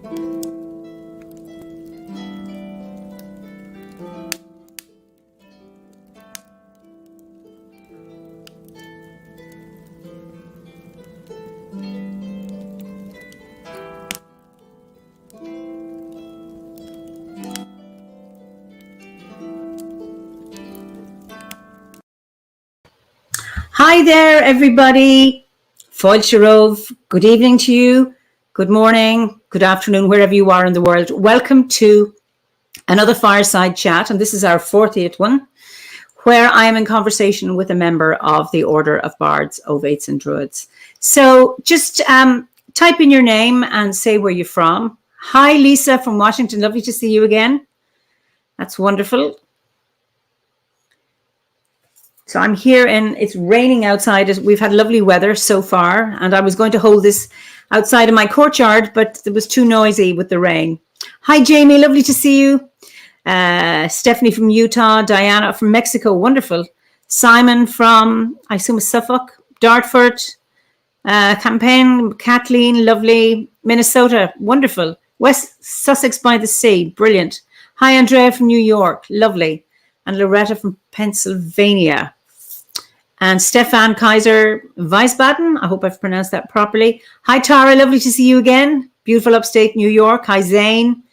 Hi there, everybody. Foil Shirov, good evening to you. Good morning, good afternoon, wherever you are in the world. Welcome to another Fireside Chat, and this is our 40th one, where I am in conversation with a member of the Order of Bards, Ovates and Druids. So just type in your name and say where you're from. Hi, Lisa from Washington. Lovely to see you again. That's wonderful. So I'm here and it's raining outside. We've had lovely weather so far, and I was going to hold this outside in my courtyard, but it was too noisy with the rain. Hi, Jamie. Lovely to see you. Stephanie from Utah. Diana from Mexico. Wonderful. Simon from, I assume, Suffolk. Dartford. Campaign. Kathleen. Lovely. Minnesota. Wonderful. West Sussex by the Sea. Brilliant. Hi, Andrea from New York. Lovely. And Loretta from Pennsylvania. And Stefan Kaiser Wiesbaden. I hope I've pronounced that properly. Hi, Tara. Lovely to see you again. Beautiful upstate New York. Hi, Zane.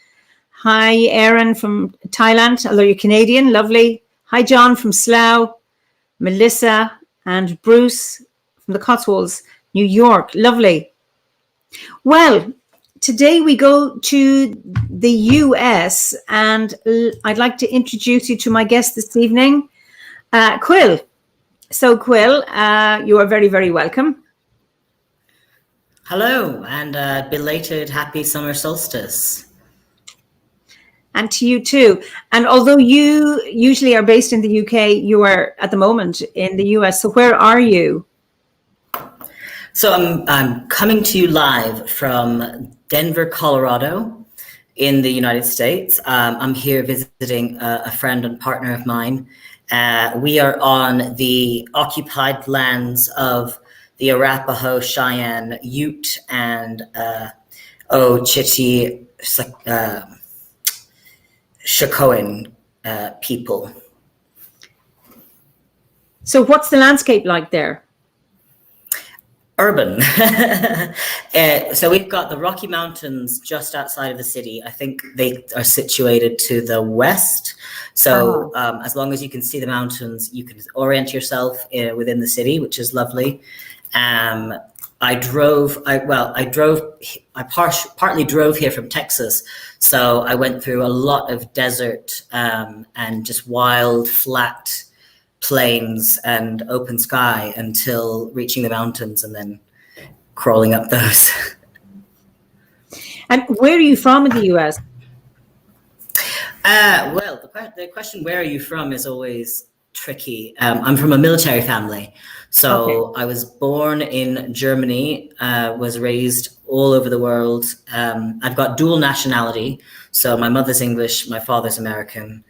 Hi, Aaron from Thailand, although you're Canadian. Lovely. Hi, John from Slough. Melissa and Bruce from the Cotswolds, New York. Lovely. Well, today we go to the US, and I'd like to introduce you to my guest this evening, Quill. So, Quill, you are very, very welcome. Hello, and belated happy summer solstice. And to you too. And although you usually are based in the UK, you are at the moment in the US. So where are you? So I'm coming to you live from Denver, Colorado, in the United States. I'm here visiting a friend and partner of mine. We are on the occupied lands of the Arapaho, Cheyenne, Ute, and Ochiti, Shokoan people. So what's the landscape like there? Urban. So we've got the Rocky Mountains just outside of the city. I think they are situated to the west. So as long as you can see the mountains, you can orient yourself within the city, which is lovely. I partly drove here from Texas. So I went through a lot of desert and just wild, flat plains and open sky until reaching the mountains and then crawling up those. And where are you from in the US? Well, the question, where are you from, is always tricky. I'm from a military family. So okay. I was born in Germany, was raised all over the world. I've got dual nationality. So my mother's English, my father's American.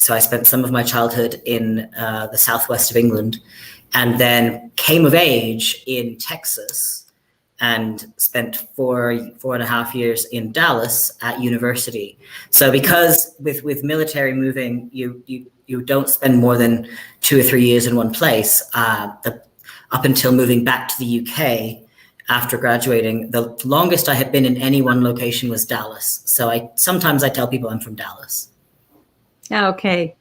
So I spent some of my childhood in the southwest of England, and then came of age in Texas and spent four and a half years in Dallas at university. So because with military moving, you don't spend more than 2 or 3 years in one place. Up until moving back to the UK after graduating, the longest I had been in any one location was Dallas. So sometimes I tell people I'm from Dallas. Okay.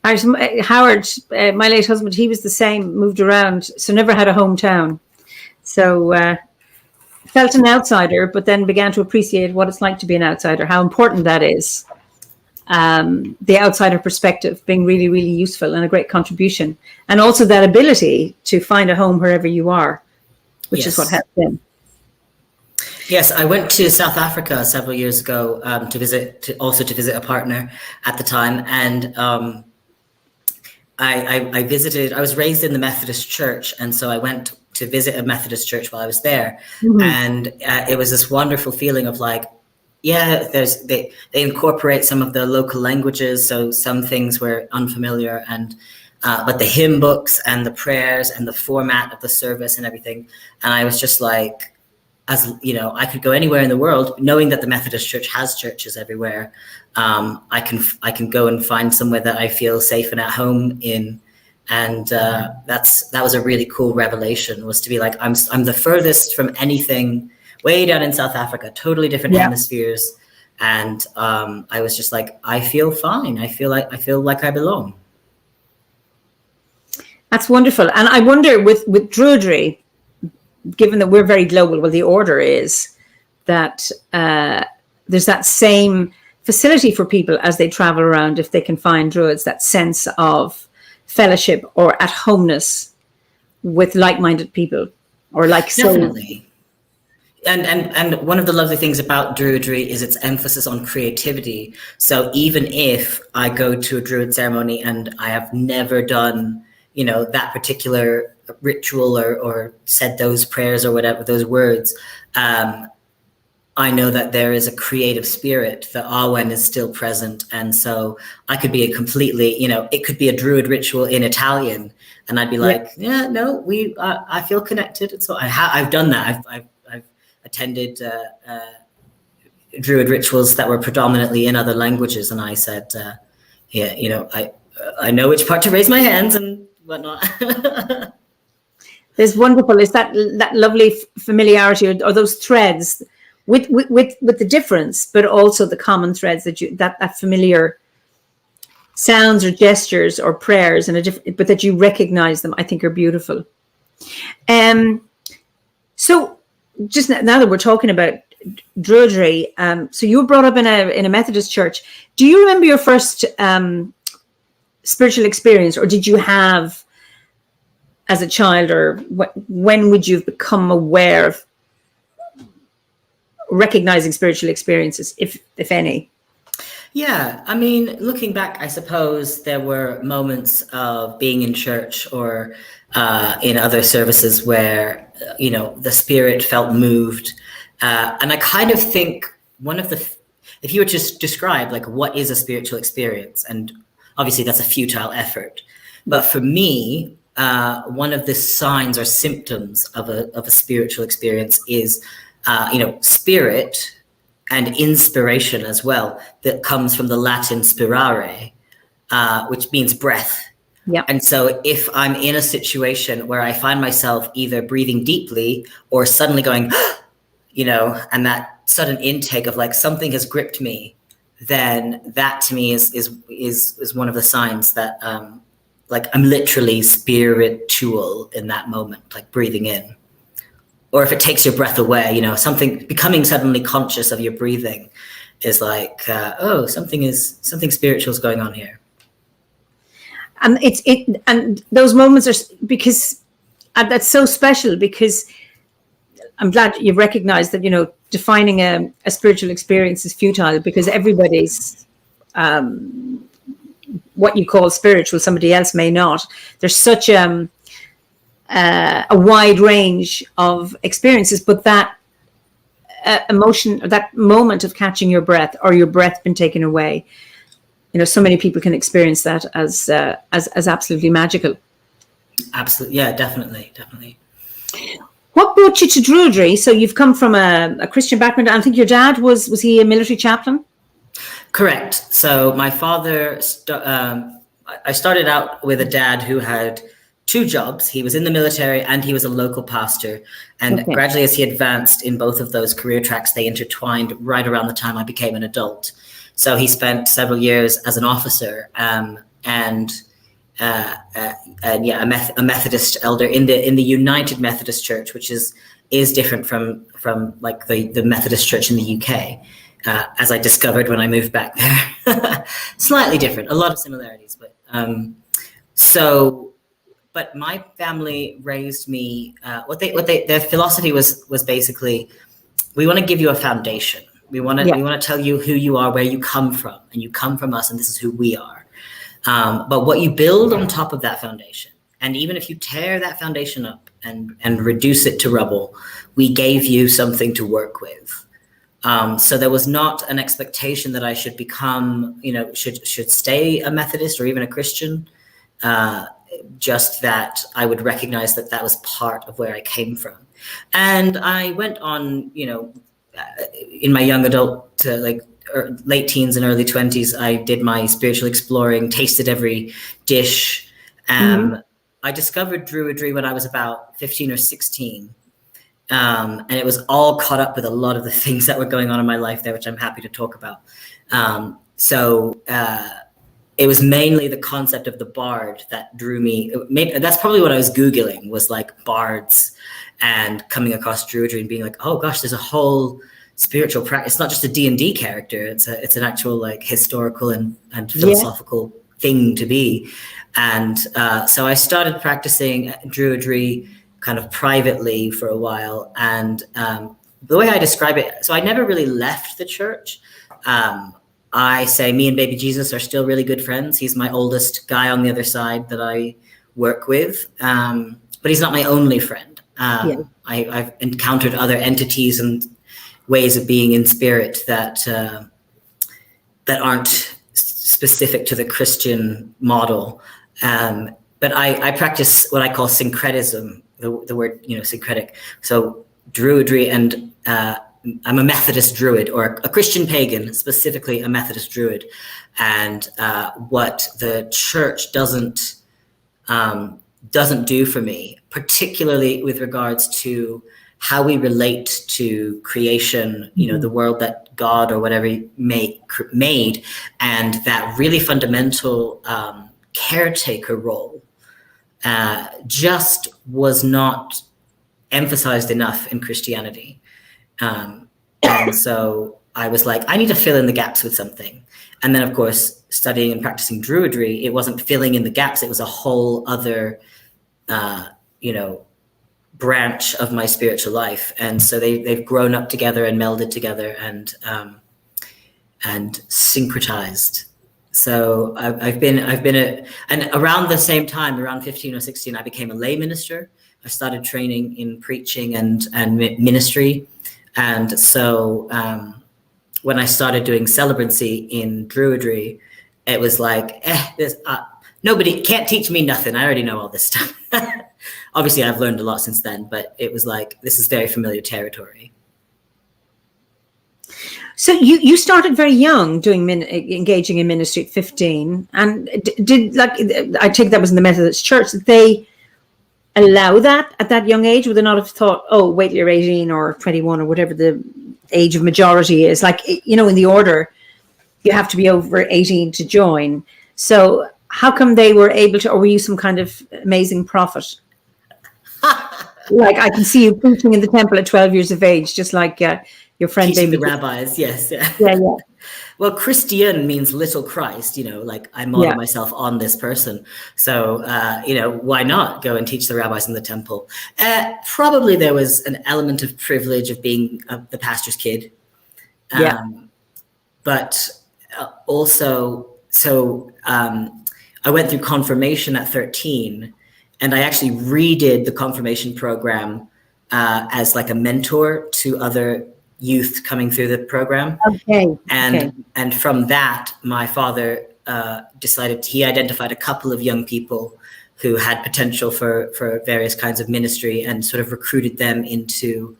Howard, my late husband, he was the same, moved around, so never had a hometown. So felt an outsider, but then began to appreciate what it's like to be an outsider, how important that is. The outsider perspective being really, really useful and a great contribution. And also that ability to find a home wherever you are, which is what helped him. Yes, I went to South Africa several years ago to visit a partner at the time, and I was raised in the Methodist Church, and so I went to visit a Methodist church while I was there, and it was this wonderful feeling of like, they incorporate some of the local languages, so some things were unfamiliar, and but the hymn books and the prayers and the format of the service and everything, and I was just like, as you know, I could go anywhere in the world, knowing that the Methodist Church has churches everywhere. I can go and find somewhere that I feel safe and at home in, and that was a really cool revelation. Was to be like, I'm the furthest from anything, way down in South Africa, totally different hemispheres, and I was just like, I feel fine. I feel like I belong. That's wonderful, and I wonder with Druidry, given that we're very global, well, the order is that there's that same facility for people as they travel around, if they can find Druids, that sense of fellowship or at homeness with like-minded people, or like definitely. And one of the lovely things about Druidry is its emphasis on creativity. So even if I go to a Druid ceremony and I have never done, you know, that particular ritual or said those prayers or whatever, those words, I know that there is a creative spirit, the Awen is still present. And so I could be a completely, you know, it could be a Druid ritual in Italian, and I'd be like, I feel connected. And so I've done that. I've attended Druid rituals that were predominantly in other languages. And I said, you know, I know which part to raise my hands and whatnot. There's wonderful, is that lovely familiarity, or those threads with the difference, but also the common threads that familiar sounds or gestures or prayers but that you recognize them, I think are beautiful. So just now that we're talking about Druidry, so you were brought up in a Methodist church. Do you remember your first spiritual experience, or did you have as a child, or when would you have become aware of recognizing spiritual experiences, if any? Yeah, I mean, looking back, I suppose there were moments of being in church or in other services where, you know, the spirit felt moved. And I kind of think if you were to describe like what is a spiritual experience, and obviously that's a futile effort, but for me, one of the signs or symptoms of a spiritual experience is, you know, spirit and inspiration as well, that comes from the Latin spirare, which means breath. Yeah. And so if I'm in a situation where I find myself either breathing deeply or suddenly going, you know, and that sudden intake of like something has gripped me, then that to me is one of the signs that like I'm literally spiritual in that moment, like breathing in. Or if it takes your breath away, you know, something becoming suddenly conscious of your breathing is like, something spiritual is going on here. And and those moments are, because that's so special, because I'm glad you've recognized that, you know, defining a spiritual experience is futile, because everybody's what you call spiritual, somebody else may not. There's such a wide range of experiences, but that emotion, or that moment of catching your breath, or your breath been taken away, you know, so many people can experience that as absolutely magical. Absolutely, yeah, definitely. What brought you to Druidry? So you've come from a Christian background. I think your dad was he a military chaplain? Correct. So my father, I started out with a dad who had two jobs. He was in the military and he was a local pastor. And gradually, as he advanced in both of those career tracks, they intertwined right around the time I became an adult. So he spent several years as an officer and a Methodist elder in the United Methodist Church, which is different from like the Methodist Church in the UK. As I discovered when I moved back there. Slightly different, a lot of similarities, but but my family raised me, their philosophy was basically, we want to give you a foundation. We want to tell you who you are, where you come from, and you come from us, and this is who we are. But what you build on top of that foundation, and even if you tear that foundation up and reduce it to rubble, we gave you something to work with. So there was not an expectation that I should become, you know, should stay a Methodist or even a Christian. Just that I would recognize that was part of where I came from. And I went on, in my young adult, late teens and early 20s, I did my spiritual exploring, tasted every dish. I discovered Druidry when I was about 15 or 16. And it was all caught up with a lot of the things that were going on in my life there, which I'm happy to talk about. It was mainly the concept of the bard that drew me. Maybe that's probably what I was Googling, was like bards, and coming across Druidry and being like, oh gosh, there's a whole spiritual practice. It's not just a D&D character. It's an actual like historical and philosophical thing to be. And so I started practicing Druidry kind of privately for a while. And the way I describe it, so I never really left the church. I say me and baby Jesus are still really good friends. He's my oldest guy on the other side that I work with, but he's not my only friend. I've encountered other entities and ways of being in spirit that aren't specific to the Christian model. But I practice what I call syncretism, the word, syncretic. So Druidry, and I'm a Methodist Druid, or a Christian pagan, specifically a Methodist Druid. And what the church doesn't do for me, particularly with regards to how we relate to creation, the world that God or whatever made, and that really fundamental caretaker role just was not emphasized enough in Christianity. And so I was like, I need to fill in the gaps with something. And then, of course, studying and practicing Druidry, it wasn't filling in the gaps. It was a whole other, branch of my spiritual life. And so they've grown up together and melded together and syncretized. So and around the same time, around 15 or 16, I became a lay minister. I started training in preaching and ministry. And so when I started doing celebrancy in Druidry, it was like, nobody can't teach me nothing. I already know all this stuff. Obviously, I've learned a lot since then, but it was like, this is very familiar territory. So you started very young engaging in ministry at 15, and I think that was in the Methodist Church. Did they allow that at that young age? Would they not have thought, oh, wait till you're 18 or 21 or whatever the age of majority is? Like, in the order, you have to be over 18 to join. So how come they were able to, or were you some kind of amazing prophet? Like, I can see you preaching in the temple at 12 years of age, just like your friend teaching David. The rabbis, yes. Yeah. Well, Christian means little Christ, like I model myself on this person. So, why not go and teach the rabbis in the temple? Probably there was an element of privilege of being the pastor's kid. But also, so I went through confirmation at 13, and I actually redid the confirmation program as like a mentor to other youth coming through the program. And from that, my father he identified a couple of young people who had potential for various kinds of ministry, and sort of recruited them into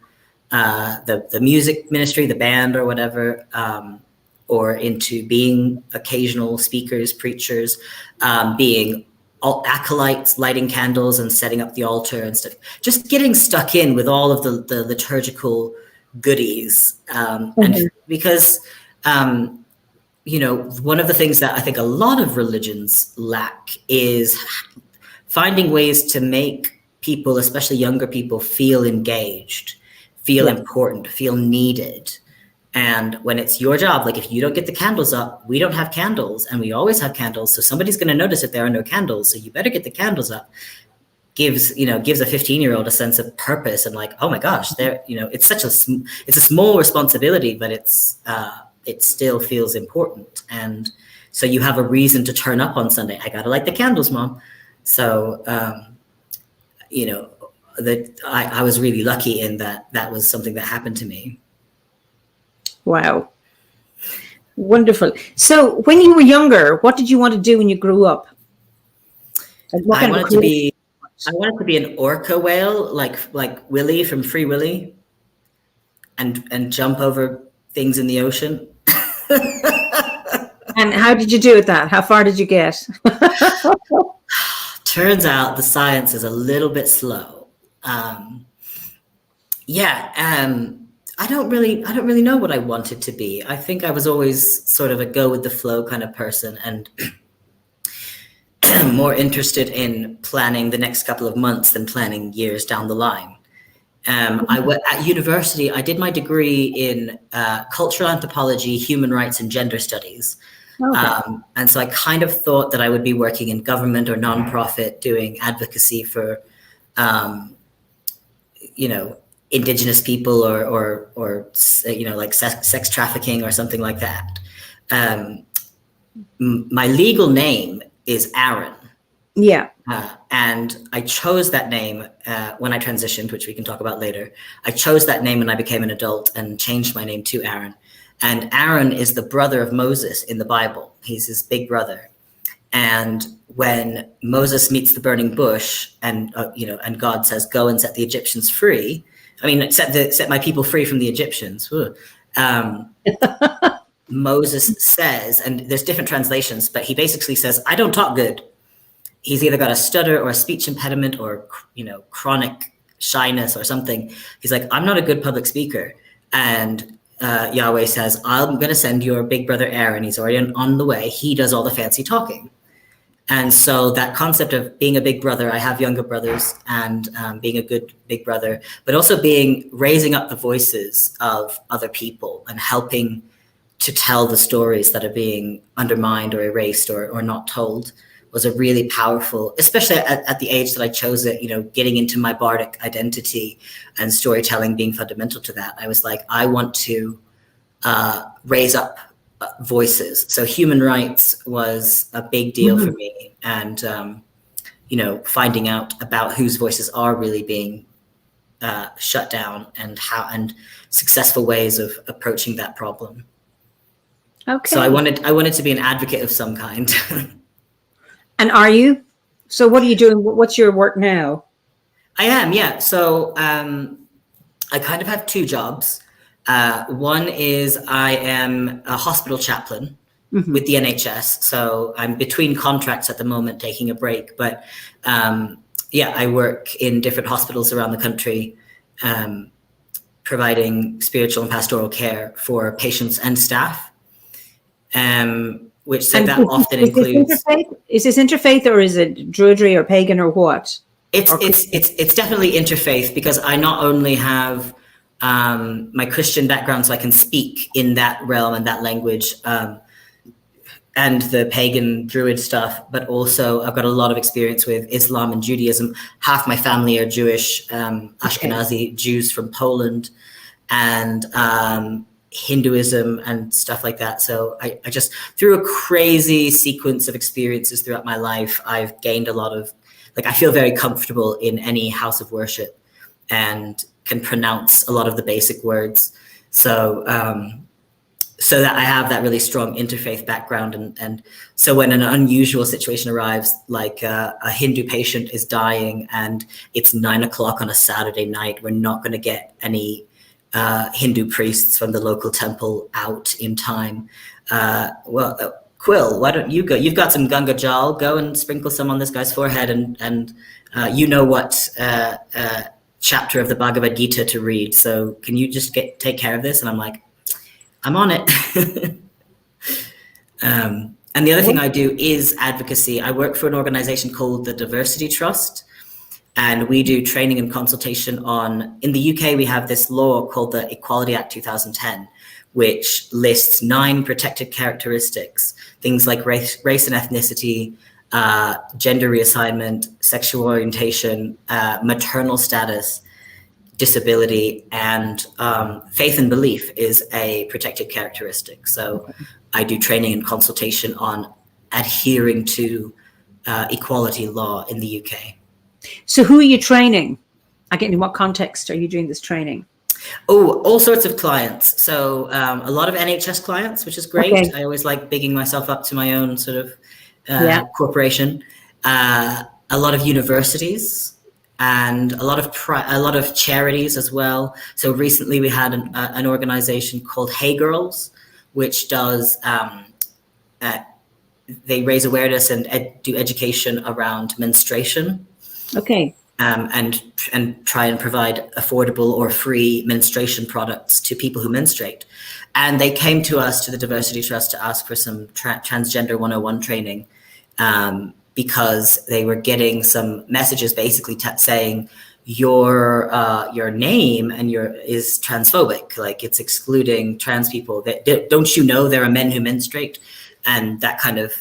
the music ministry, the band or whatever, or into being occasional speakers, preachers, being acolytes, lighting candles and setting up the altar and stuff, just getting stuck in with all of the liturgical goodies. And because, one of the things that I think a lot of religions lack is finding ways to make people, especially younger people, feel engaged, feel important, feel needed. And when it's your job, like if you don't get the candles up, we don't have candles, and we always have candles. So somebody's going to notice if there are no candles. So you better get the candles up. Gives a 15-year-old a sense of purpose, and like, oh my gosh, it's a small responsibility, but it still feels important. And so you have a reason to turn up on Sunday. I got to light the candles, Mom. So, I was really lucky in that was something that happened to me. Wow. Wonderful. So when you were younger, what did you want to do when you grew up? I wanted to be I wanted to be an orca whale, like Willy from Free Willy, and jump over things in the ocean. And how did you do with that? How far did you get? Turns out the science is a little bit slow. I don't really know what I wanted to be. I think I was always sort of a go with the flow kind of person, and more interested in planning the next couple of months than planning years down the line. At university, I did my degree in cultural anthropology, human rights, and gender studies. Okay. And so I kind of thought that I would be working in government or nonprofit doing advocacy for, Indigenous people or like sex trafficking or something like that. My legal name is Aaron. Yeah. And I chose that name when I transitioned, which we can talk about later. I chose that name when I became an adult and changed my name to Aaron. And Aaron is the brother of Moses in the Bible. He's his big brother. And when Moses meets the burning bush and God says, go and set the Egyptians free. I mean, set my people free from the Egyptians. Moses says, and there's different translations, but he basically says, I don't talk good. He's either got a stutter or a speech impediment or, chronic shyness or something. He's like, I'm not a good public speaker. And Yahweh says, I'm going to send your big brother Aaron. He's already on the way. He does all the fancy talking. And so that concept of being a big brother, I have younger brothers, and being a good big brother, but also raising up the voices of other people and helping to tell the stories that are being undermined or erased or not told, was a really powerful, especially at the age that I chose it, getting into my bardic identity and storytelling being fundamental to that. I was like, I want to raise up voices. So human rights was a big deal for me. And, finding out about whose voices are really being shut down and successful ways of approaching that problem. Okay. So I wanted to be an advocate of some kind. And are you? So what are you doing? What's your work now? I am, yeah. So I kind of have two jobs. One is I am a hospital chaplain with the NHS. So I'm between contracts at the moment, taking a break. But I work in different hospitals around the country, providing spiritual and pastoral care for patients and staff. Which that often includes. Is this interfaith or is it Druidry or pagan or what? It's definitely interfaith, because I not only have my Christian background, so I can speak in that realm and that language, and the pagan Druid stuff, but also I've got a lot of experience with Islam and Judaism. Half my family are Jewish, Ashkenazi Jews from Poland, and Hinduism and stuff like that. So I just, through a crazy sequence of experiences throughout my life, I've gained a lot of, I feel very comfortable in any house of worship and can pronounce a lot of the basic words. So that I have that really strong interfaith background. And so when an unusual situation arrives, like a Hindu patient is dying and it's 9:00 on a Saturday night, we're not going to get any Hindu priests from the local temple out in time. Quill, why don't you go? You've got some Ganga Jal. Go and sprinkle some on this guy's forehead, and what chapter of the Bhagavad Gita to read. So can you just take care of this? And I'm like, I'm on it. And the other thing I do is advocacy. I work for an organization called the Diversity Trust. And we do training and consultation in the UK, we have this law called the Equality Act 2010, which lists 9 protected characteristics, things like race and ethnicity, gender reassignment, sexual orientation, maternal status, disability, and faith and belief is a protected characteristic. So I do training and consultation on adhering to equality law in the UK. So who are you training? Again, in what context are you doing this training? Oh, all sorts of clients. So a lot of NHS clients, which is great. Okay. I always like bigging myself up to my own sort of corporation. a lot of universities and a lot of charities as well. So recently we had an organization called Hey Girls, which does they raise awareness and do education around menstruation. Okay. And try and provide affordable or free menstruation products to people who menstruate. And they came to us, to the Diversity Trust, to ask for some Transgender 101 training, because they were getting some messages basically saying your name and is transphobic, like it's excluding trans people. That don't you know there are men who menstruate, and that kind of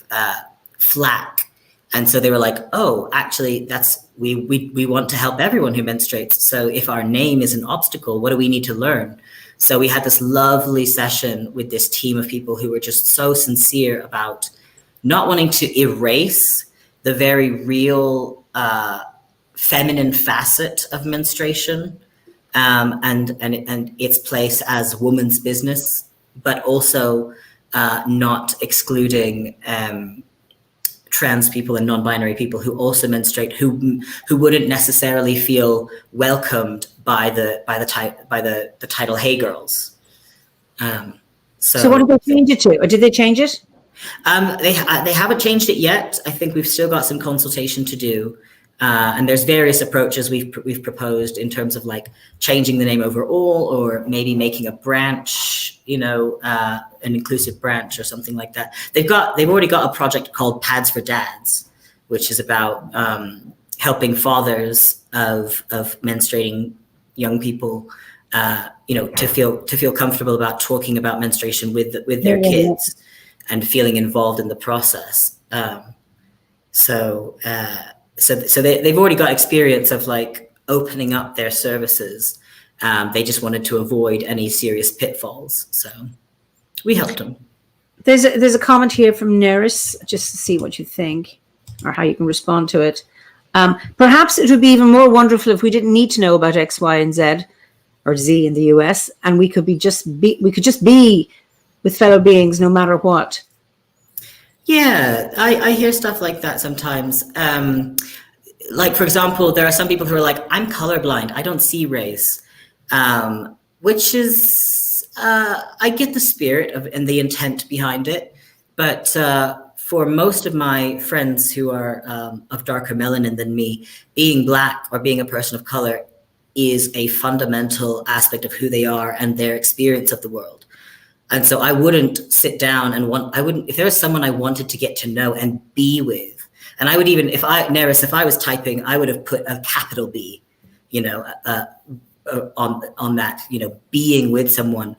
flack. And so they were like, oh, actually, we want to help everyone who menstruates. So if our name is an obstacle, what do we need to learn? So we had this lovely session with this team of people who were just so sincere about not wanting to erase the very real feminine facet of menstruation, and its place as woman's business, but also not excluding trans people and non-binary people who also menstruate, who wouldn't necessarily feel welcomed by the title Hey Girls. So what did they change it to, or did they change it? They haven't changed it yet. I think we've still got some consultation to do. And there's various approaches we've proposed in terms of like changing the name overall, or maybe making a branch, an inclusive branch or something like that. They've already got a project called Pads for Dads, which is about helping fathers of menstruating young people, to feel comfortable about talking about menstruation with their kids and feeling involved in the process. So they've already got experience of like opening up their services. They just wanted to avoid any serious pitfalls. So we helped them. There's a comment here from Neris, just to see what you think or how you can respond to it. Perhaps it would be even more wonderful if we didn't need to know about X, Y, and Z or Z in the US, and we could just be with fellow beings no matter what. Yeah, I hear stuff like that sometimes. Like, for example, there are some people who are like, I'm colorblind, I don't see race, which is, I get the spirit and the intent behind it. But for most of my friends who are of darker melanin than me, being Black or being a person of color is a fundamental aspect of who they are and their experience of the world. And so I wouldn't sit down if there was someone I wanted to get to know and be with, and I would even, if I was typing, I would have put a capital B, on that, being with someone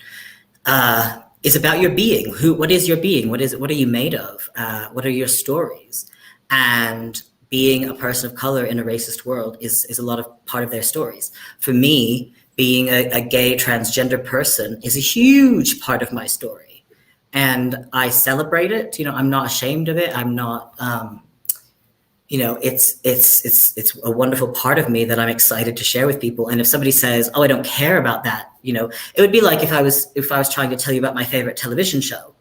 is about your being. What is your being? What are you made of? What are your stories? And being a person of color in a racist world is a lot of part of their stories. For me, being a gay transgender person is a huge part of my story, and I celebrate it. I'm not ashamed of it. I'm not, it's a wonderful part of me that I'm excited to share with people. And if somebody says, "Oh, I don't care about that," it would be like if I was trying to tell you about my favorite television show,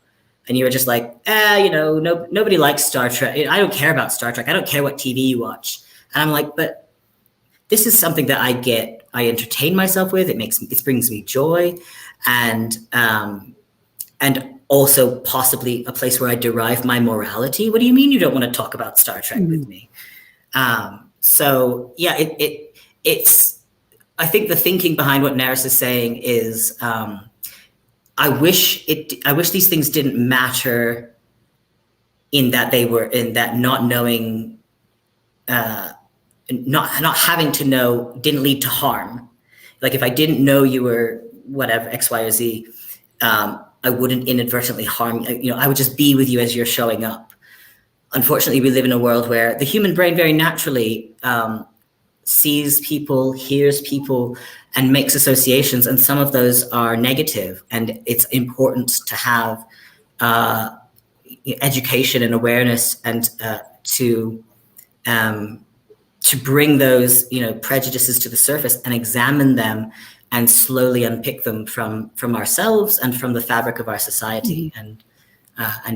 and you were just like, nobody likes Star Trek. I don't care about Star Trek. I don't care what TV you watch. And I'm like, but this is something that I entertain myself with. It brings me joy, and also possibly a place where I derive my morality. What do you mean you don't want to talk about Star Trek with me? So yeah, it's. I think the thinking behind what Neris is saying is, I wish these things didn't matter. In that not knowing. Not having to know didn't lead to harm. Like if I didn't know you were whatever X, Y, or Z, I wouldn't inadvertently harm you. I would just be with you as you're showing up. Unfortunately, we live in a world where the human brain very naturally sees people, hears people, and makes associations, and some of those are negative. And it's important to have education and awareness, and to bring those, prejudices to the surface and examine them and slowly unpick them from ourselves and from the fabric of our society, and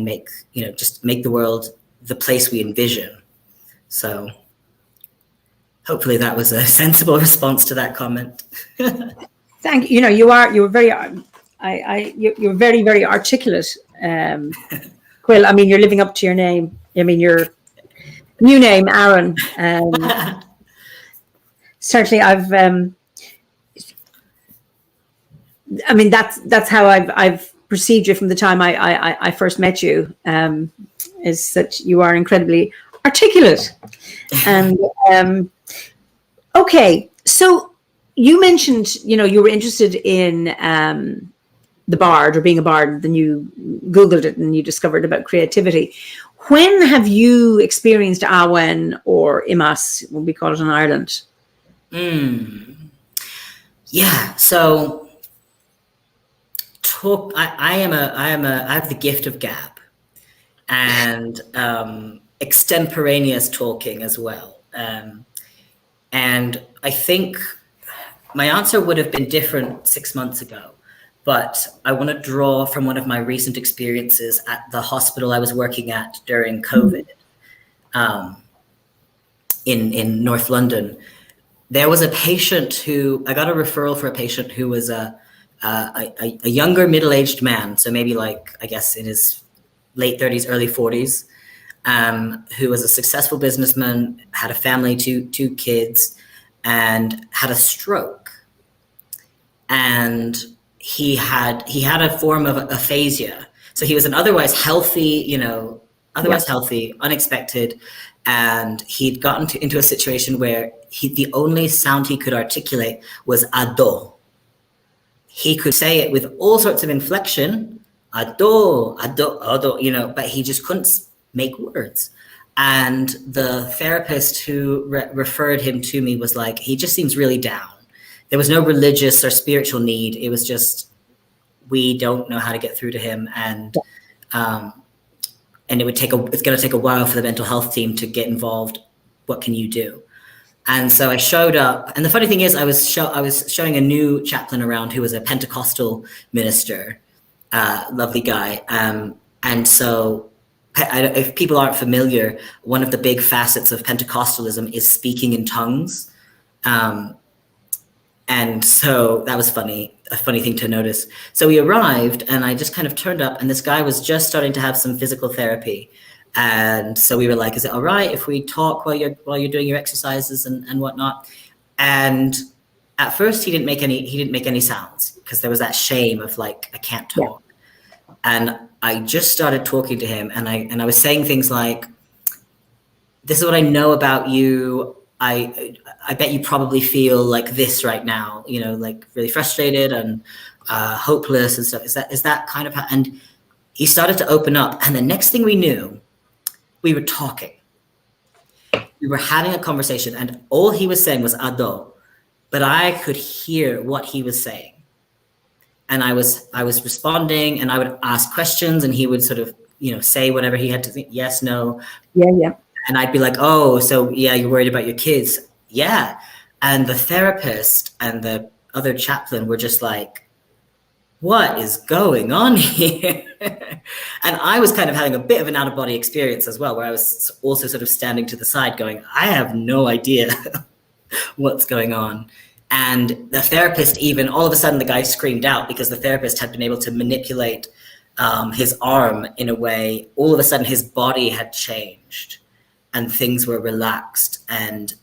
make, just make the world the place we envision. So hopefully that was a sensible response to that comment. Thank you. You were very, you're very, very articulate, Quill. I mean, you're living up to your name. I mean, your new name, Aaron. Certainly, I mean, that's how I've perceived you from the time I first met you. Is that you are incredibly articulate, and okay. So you mentioned, you were interested in the bard or being a bard. Then you Googled it and you discovered about creativity. When have you experienced Awen or Imas, what we call it in Ireland? Yeah. So. I have the gift of gab and extemporaneous talking as well. And I think my answer would have been different 6 months ago, but I want to draw from one of my recent experiences at the hospital I was working at during COVID in North London. There was a patient I got a referral for a patient who was a younger middle-aged man, so maybe I guess in his late 30s, early 40s, who was a successful businessman, had a family, two kids, and had a stroke. And he had a form of aphasia. So he was an otherwise healthy, healthy, unexpected, and he'd gotten into a situation where the only sound he could articulate was ado. He could say it with all sorts of inflection, ado, but he just couldn't make words. And the therapist who referred him to me was like, he just seems really down. There was no religious or spiritual need. It was just, we don't know how to get through to him. And it's going to take a while for the mental health team to get involved. What can you do? And so I showed up, and the funny thing is, I was showing a new chaplain around who was a Pentecostal minister, lovely guy. And so, if people aren't familiar, one of the big facets of Pentecostalism is speaking in tongues, and so that was a funny thing to notice. So we arrived, and I just kind of turned up, and this guy was just starting to have some physical therapy. And so we were like, is it all right if we talk while you're doing your exercises and whatnot? And at first he didn't make any sounds because there was that shame of I can't talk. Yeah. And I just started talking to him, and I was saying things like, this is what I know about you. I bet you probably feel like this right now, really frustrated and hopeless and stuff. Is that kind of how? And he started to open up, and the next thing we knew, we were talking. We were having a conversation, and all he was saying was ado, but I could hear what he was saying. And I was responding, and I would ask questions, and he would sort of, say whatever he had to think, yes, no. Yeah. And I'd be like, oh, so yeah, you're worried about your kids. Yeah. And the therapist and the other chaplain were just like, what is going on here? And I was kind of having a bit of an out-of-body experience as well, where I was also sort of standing to the side going, I have no idea what's going on. And the therapist, even all of a sudden the guy screamed out because the therapist had been able to manipulate his arm in a way. All of a sudden his body had changed and things were relaxed. And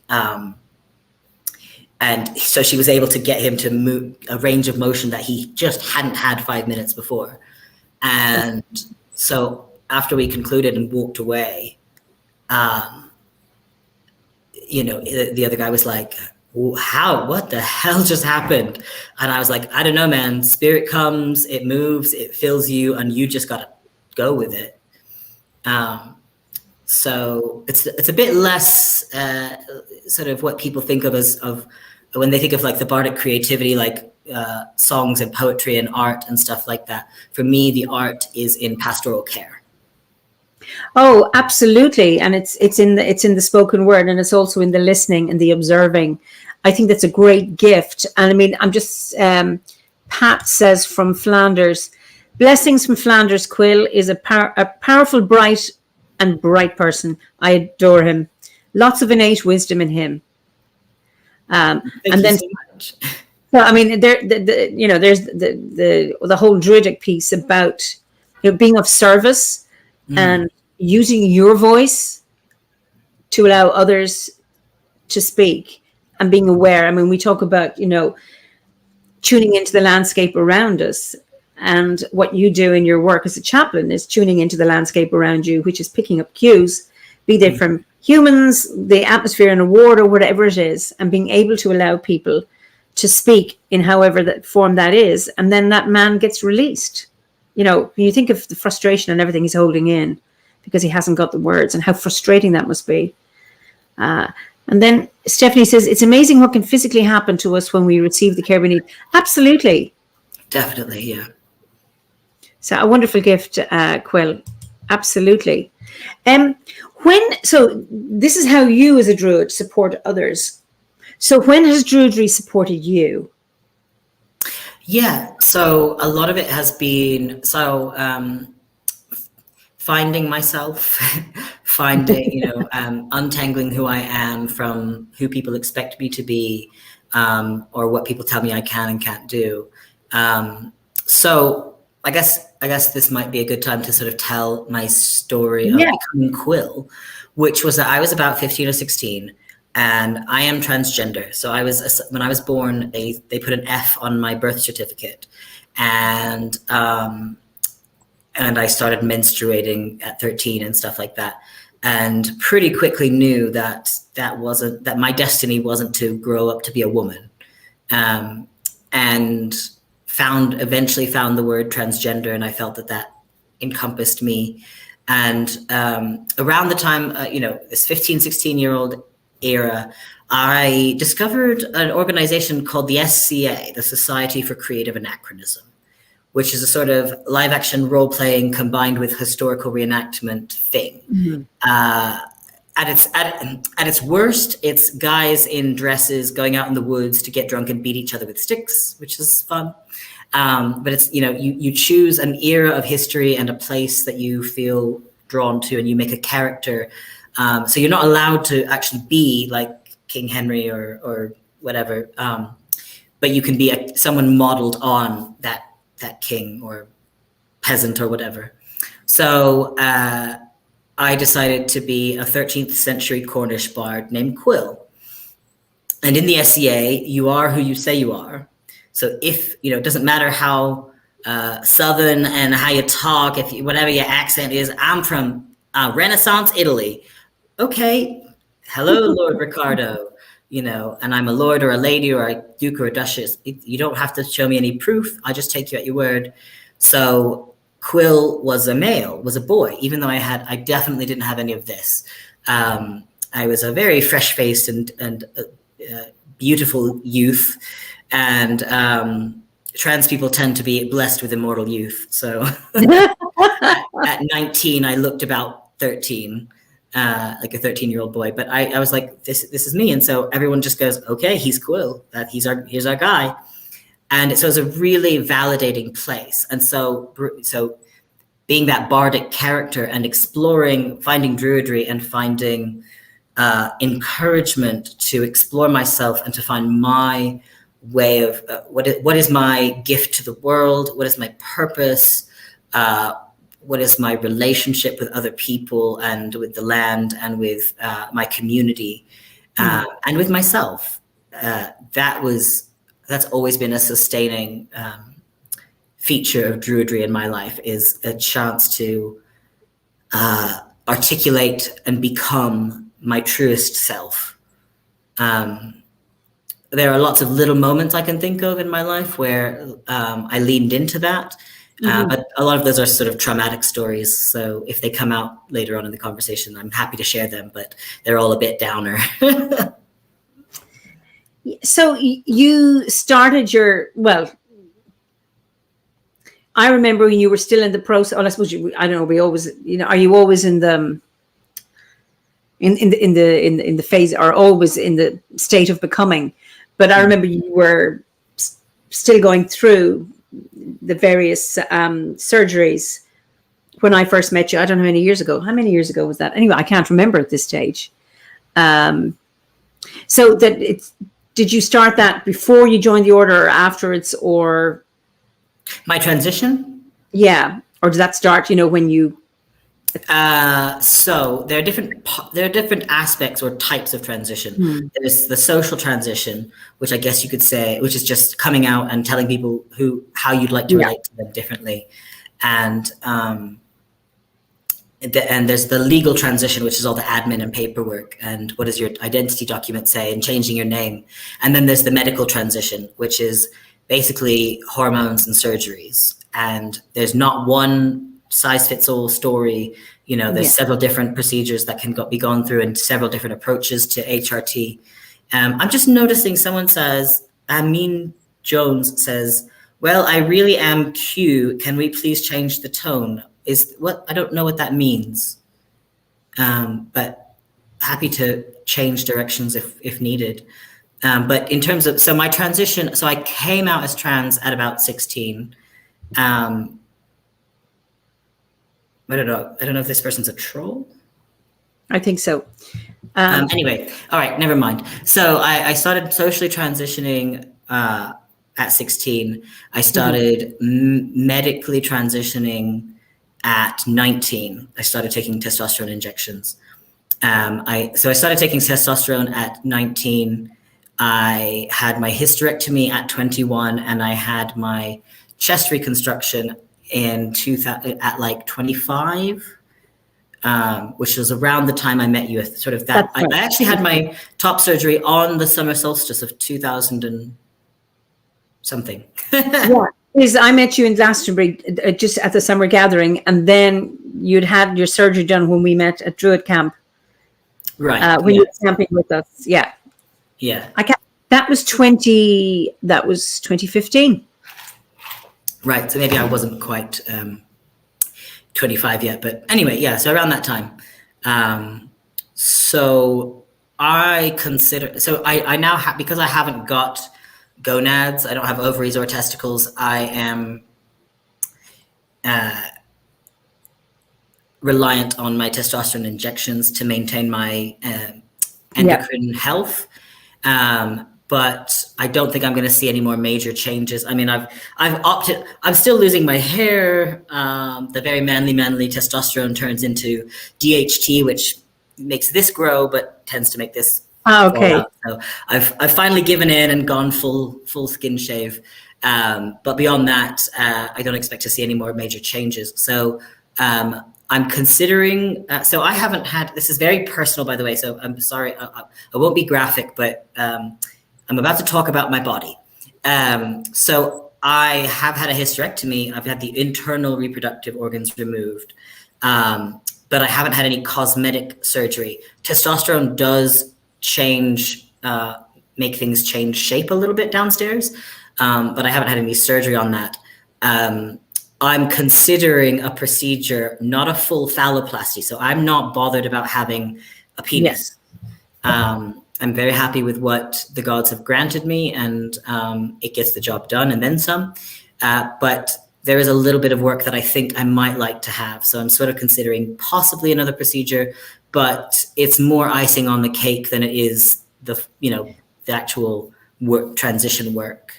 so she was able to get him to move a range of motion that he just hadn't had 5 minutes before. And so after we concluded and walked away, the other guy was like, what the hell just happened? And I was like, I don't know, man. Spirit comes, it moves, it fills you, and you just got to go with it. So it's a bit less sort of what people think of when they think of the bardic creativity, songs and poetry and art and stuff like that. For me, the art is in pastoral care. Oh, absolutely. And it's in the spoken word, and it's also in the listening and the observing. I think that's a great gift. And I mean, I'm just, Pat says from Flanders, blessings from Flanders. Quill is a powerful, bright person. I adore him. Lots of innate wisdom in him. Thank and you then, so much. so I mean, there's the whole druidic piece about being of service and using your voice to allow others to speak and being aware. I mean, we talk about tuning into the landscape around us. And what you do in your work as a chaplain is tuning into the landscape around you, which is picking up cues, be they from humans, the atmosphere in a ward, or whatever it is, and being able to allow people to speak in however that form that is. And then that man gets released. When you think of the frustration and everything he's holding in because he hasn't got the words, and how frustrating that must be. And then Stephanie says, it's amazing what can physically happen to us when we receive the care we need. Absolutely. Definitely, yeah. So a wonderful gift, Quill. Absolutely. So this is how you as a druid support others. So when has druidry supported you? Yeah, so a lot of it has been finding myself, untangling who I am from who people expect me to be, or what people tell me I can and can't do. So I guess this might be a good time to sort of tell my story of becoming Quill, which was that I was about 15 or 16, and I am transgender. So when I was born, they put an F on my birth certificate, and I started menstruating at 13 and stuff like that, and pretty quickly knew that my destiny wasn't to grow up to be a woman, and eventually found the word transgender, and I felt that encompassed me. And around the time, this 15, 16-year-old era, I discovered an organization called the SCA, the Society for Creative Anachronism, which is a sort of live action role playing combined with historical reenactment thing. Mm-hmm. At its worst, it's guys in dresses going out in the woods to get drunk and beat each other with sticks, which is fun. But it's, you choose an era of history and a place that you feel drawn to, and you make a character. So you're not allowed to actually be like King Henry or whatever, but you can be someone modeled on that king or peasant or whatever. So I decided to be a 13th century Cornish bard named Quill. And in the SCA, you are who you say you are. So if, it doesn't matter how Southern and how you talk, whatever your accent is, I'm from Renaissance Italy. Okay, hello, Lord Ricardo, and I'm a lord or a lady or a duke or a duchess. You don't have to show me any proof. I just take you at your word. So Quill was a boy, even though I definitely didn't have any of this. I was a very fresh-faced and beautiful youth, and trans people tend to be blessed with immortal youth. So at 19, I looked about 13, like a 13-year-old boy. But I was like, this is me. And so everyone just goes, okay, he's Quill. Here's our guy. And so it's a really validating place. And so being that bardic character and exploring, finding druidry and finding encouragement to explore myself and to find my way of what is my gift to the world, what is my purpose, what is my relationship with other people and with the land and with my community, and with myself. That's always been a sustaining feature of druidry in my life, is a chance to articulate and become my truest self. There are lots of little moments I can think of in my life where I leaned into that, but a lot of those are sort of traumatic stories. So if they come out later on in the conversation, I'm happy to share them, but they're all a bit downer. So you started I remember when you were still in the process, I suppose I don't know, we always, are you always in the phase, or always in the state of becoming? But I remember you were still going through the various surgeries when I first met you. I don't know how many years ago. How many years ago was that? Anyway, I can't remember at this stage. So that did you start that before you joined the order or afterwards, or? My transition? Yeah. Or did that start, when you? So there are different aspects or types of transition. There's the social transition, which I guess you could say, which is just coming out and telling people how you'd like to relate to them differently. And there's the legal transition, which is all the admin and paperwork and what does your identity document say and changing your name. And then there's the medical transition, which is basically hormones and surgeries. And there's not one size fits all story. There's several different procedures that can be gone through and several different approaches to HRT. I'm just noticing someone says, Amin Jones says, well, I really am Q. Can we please change the tone? I don't know what that means. But happy to change directions if needed. But in terms of, so my transition, so I came out as trans at about 16. I don't know if this person's a troll. I think so. Anyway, all right, never mind. So I started socially transitioning at 16. I started medically transitioning at 19. I started taking testosterone injections. I started taking testosterone at 19. I had my hysterectomy at 21, and I had my chest reconstruction in 2000 at like 25, which was around the time I met you. Sort of that. I actually had my top surgery on the summer solstice of 2000 and something. I met you in Glastonbury just at the summer gathering, and then you'd had your surgery done when we met at Druid Camp. Right. When you were camping with us. Yeah. Yeah. That was 2015. Right. So maybe I wasn't quite 25 yet, but anyway, yeah. So around that time. So I now have, because I haven't got gonads, I don't have ovaries or testicles, I am reliant on my testosterone injections to maintain my endocrine health. But I don't think I'm going to see any more major changes. I mean, I've opted. I'm still losing my hair. The very manly testosterone turns into DHT, which makes this grow, but tends to make this. Okay. Fall out. So I've finally given in and gone full skin shave. But beyond that, I don't expect to see any more major changes. So I'm considering. So I haven't had. This is very personal, by the way. So I'm sorry. I won't be graphic, but. I'm about to talk about my body. So I have had a hysterectomy. I've had the internal reproductive organs removed, but I haven't had any cosmetic surgery. Testosterone does change, make things change shape a little bit downstairs, but I haven't had any surgery on that. I'm considering a procedure, not a full phalloplasty. So I'm not bothered about having a penis. Yes. I'm very happy with what the gods have granted me, and it gets the job done and then some. But there is a little bit of work that I think I might like to have. So I'm sort of considering possibly another procedure, but it's more icing on the cake than it is the actual work, transition work.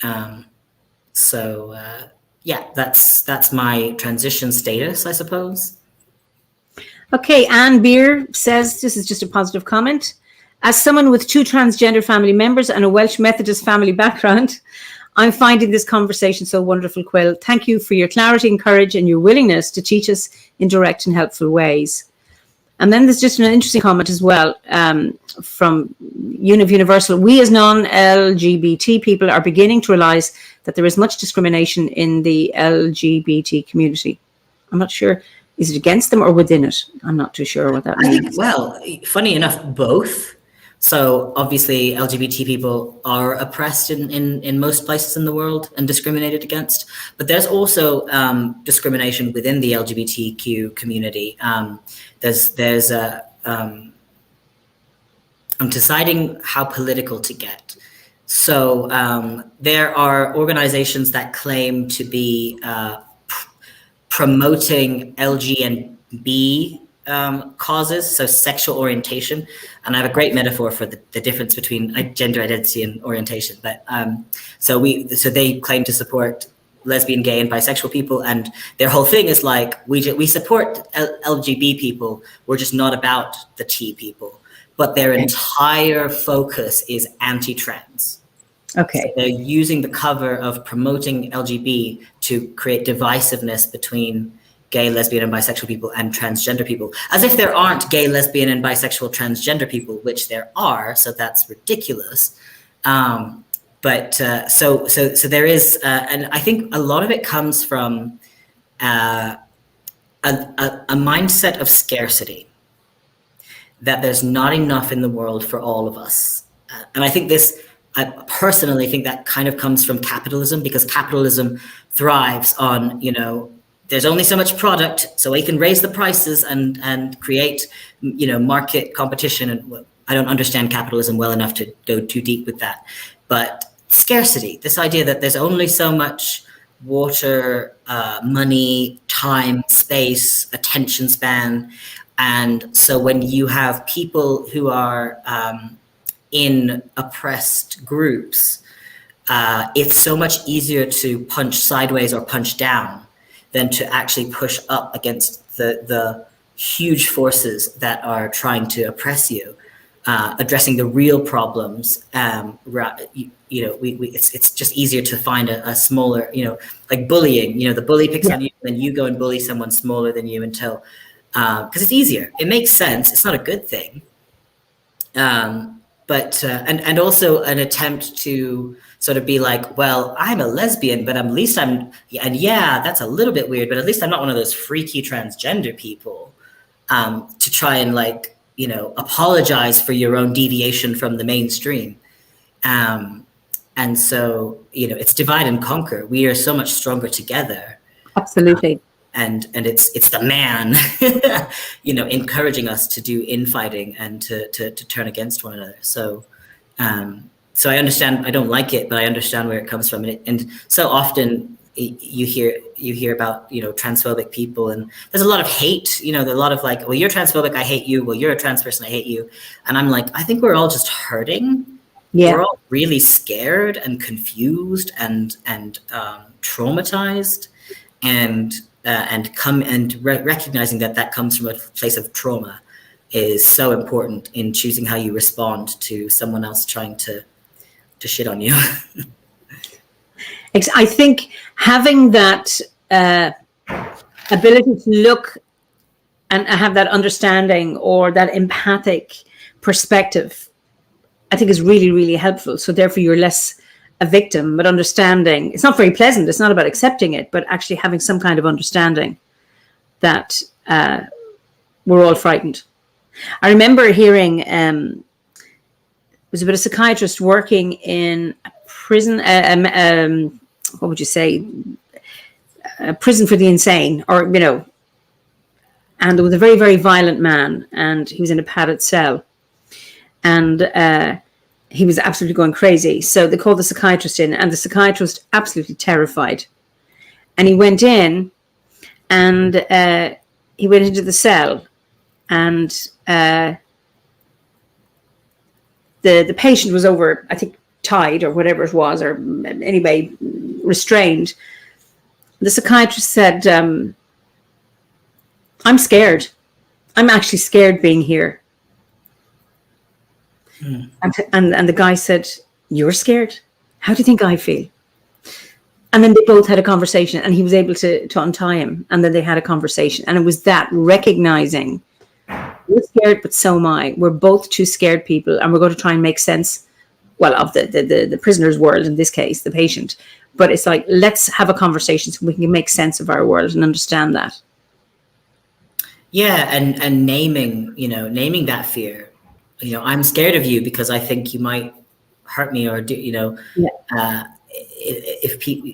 Yeah, that's my transition status, I suppose. Okay, Anne Beer says, this is just a positive comment. As someone with 2 transgender family members and a Welsh Methodist family background, I'm finding this conversation so wonderful, Quill. Thank you for your clarity and courage and your willingness to teach us in direct and helpful ways. And then there's just an interesting comment as well from Univ Universal. We as non-LGBT people are beginning to realize that there is much discrimination in the LGBT community. I'm not sure. Is it against them or within it? I'm not too sure what that means. I think, well, funny enough, both. So obviously LGBT people are oppressed in most places in the world and discriminated against, but there's also discrimination within the LGBTQ community. I'm deciding how political to get. So there are organizations that claim to be promoting LG and B causes, so sexual orientation. And I have a great metaphor for the difference between gender identity and orientation. But so they claim to support lesbian, gay, and bisexual people, and their whole thing is like, we support LGBT people, we're just not about the T people. But their entire focus is anti-trans. Okay. So they're using the cover of promoting LGB to create divisiveness between gay, lesbian, and bisexual people and transgender people, as if there aren't gay, lesbian, and bisexual transgender people, which there are. So that's ridiculous. But so there is, and I think a lot of it comes from a mindset of scarcity, that there's not enough in the world for all of us. And I think I personally think that kind of comes from capitalism, because capitalism thrives on, there's only so much product, so we can raise the prices and create, market competition. And I don't understand capitalism well enough to go too deep with that. But scarcity, this idea that there's only so much water, money, time, space, attention span. And so when you have people who are in oppressed groups, it's so much easier to punch sideways or punch down than to actually push up against the huge forces that are trying to oppress you, addressing the real problems. It's just easier to find a smaller, like bullying. The bully picks on you, and then you go and bully someone smaller than you until, because it's easier. It makes sense. It's not a good thing. But and also an attempt to sort of be like, well, I'm a lesbian, but at least and that's a little bit weird, but at least I'm not one of those freaky transgender people, to try and apologize for your own deviation from the mainstream. And so, it's divide and conquer. We are so much stronger together. Absolutely. And it's the man, encouraging us to do infighting and to turn against one another. So, so I understand. I don't like it, but I understand where it comes from. And so often you hear about transphobic people, and there's a lot of hate. There's a lot of like, well, you're transphobic, I hate you. Well, you're a trans person, I hate you. And I'm like, I think we're all just hurting. Yeah. We're all really scared and confused and traumatized, and recognizing that comes from a place of trauma is so important in choosing how you respond to someone else trying to shit on you. I think having that ability to look and have that understanding or that empathic perspective, I think is really, really helpful. So therefore you're less a victim, but understanding. It's not very pleasant. It's not about accepting it, but actually having some kind of understanding that we're all frightened. I remember hearing, it was about a psychiatrist working in a prison, what would you say, a prison for the insane, or, and there was a very, very violent man, and he was in a padded cell, and he was absolutely going crazy. So they called the psychiatrist in, and the psychiatrist absolutely terrified. And he went in, and he went into the cell, and the patient was over, I think, tied or whatever it was, or anyway, restrained. The psychiatrist said, I'm scared. I'm actually scared being here. And the guy said, you're scared? How do you think I feel? And then they both had a conversation, and he was able to untie him. And then they had a conversation. And it was that recognizing, you're scared, but so am I. We're both two scared people, and we're going to try and make sense, well, of the prisoner's world, in this case, the patient. But it's like, let's have a conversation so we can make sense of our world and understand that. Yeah, and naming that fear. I'm scared of you because I think you might hurt me, or do, if people,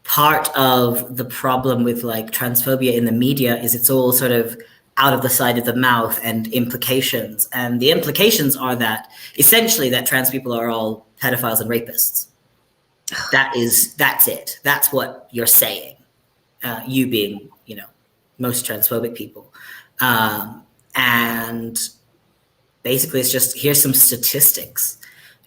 part of the problem with like transphobia in the media is it's all sort of out of the side of the mouth and implications. And the implications are that essentially that trans people are all pedophiles and rapists. That's it. That's what you're saying. You being, most transphobic people. And basically, it's just, here's some statistics.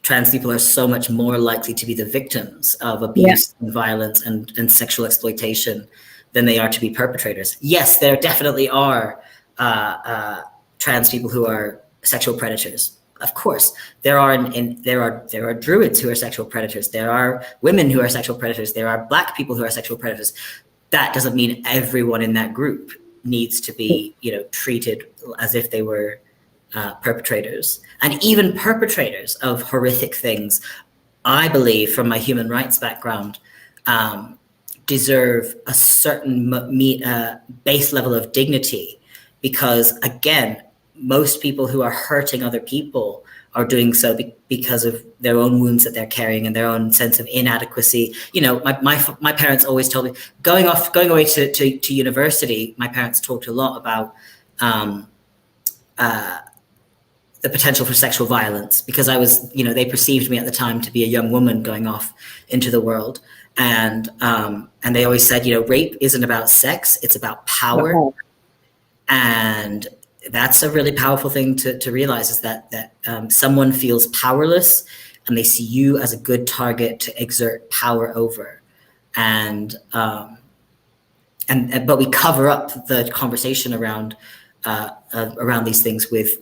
Trans people are so much more likely to be the victims of abuse and violence and sexual exploitation than they are to be perpetrators. Yes, there definitely are trans people who are sexual predators. Of course, there are druids who are sexual predators. There are women who are sexual predators. There are Black people who are sexual predators. That doesn't mean everyone in that group needs to be, treated as if they were perpetrators. And even perpetrators of horrific things, I believe, from my human rights background, deserve a certain base level of dignity, because again, most people who are hurting other people are doing so because of their own wounds that they're carrying and their own sense of inadequacy. My parents always told me, going away to university, my parents talked a lot about the potential for sexual violence, because I was, they perceived me at the time to be a young woman going off into the world. And they always said, rape isn't about sex, it's about power. Okay. And that's a really powerful thing to realize, is that someone feels powerless and they see you as a good target to exert power over. But we cover up the conversation around these things with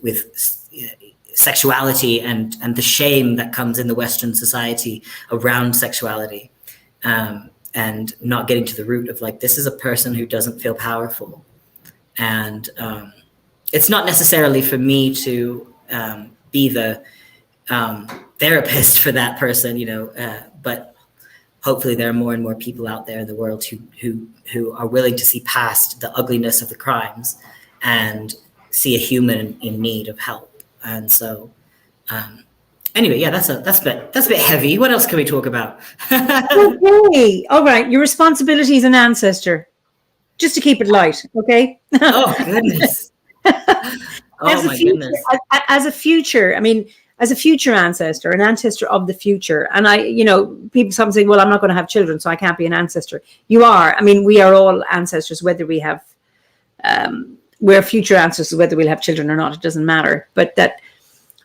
sexuality and the shame that comes in the Western society around sexuality, and not getting to the root of, like, this is a person who doesn't feel powerful. And it's not necessarily for me to be the therapist for that person, but hopefully there are more and more people out there in the world who are willing to see past the ugliness of the crimes and see a human in need of help. And so, anyway, yeah, that's a bit heavy. What else can we talk about? Okay, all right. Your responsibility as an ancestor, just to keep it light, okay? Oh goodness. Goodness. As a future ancestor, an ancestor of the future. And people sometimes say, well, I'm not going to have children, so I can't be an ancestor. You are. I mean, we are all ancestors, whether we have, we're future ancestors, whether we'll have children or not, it doesn't matter. But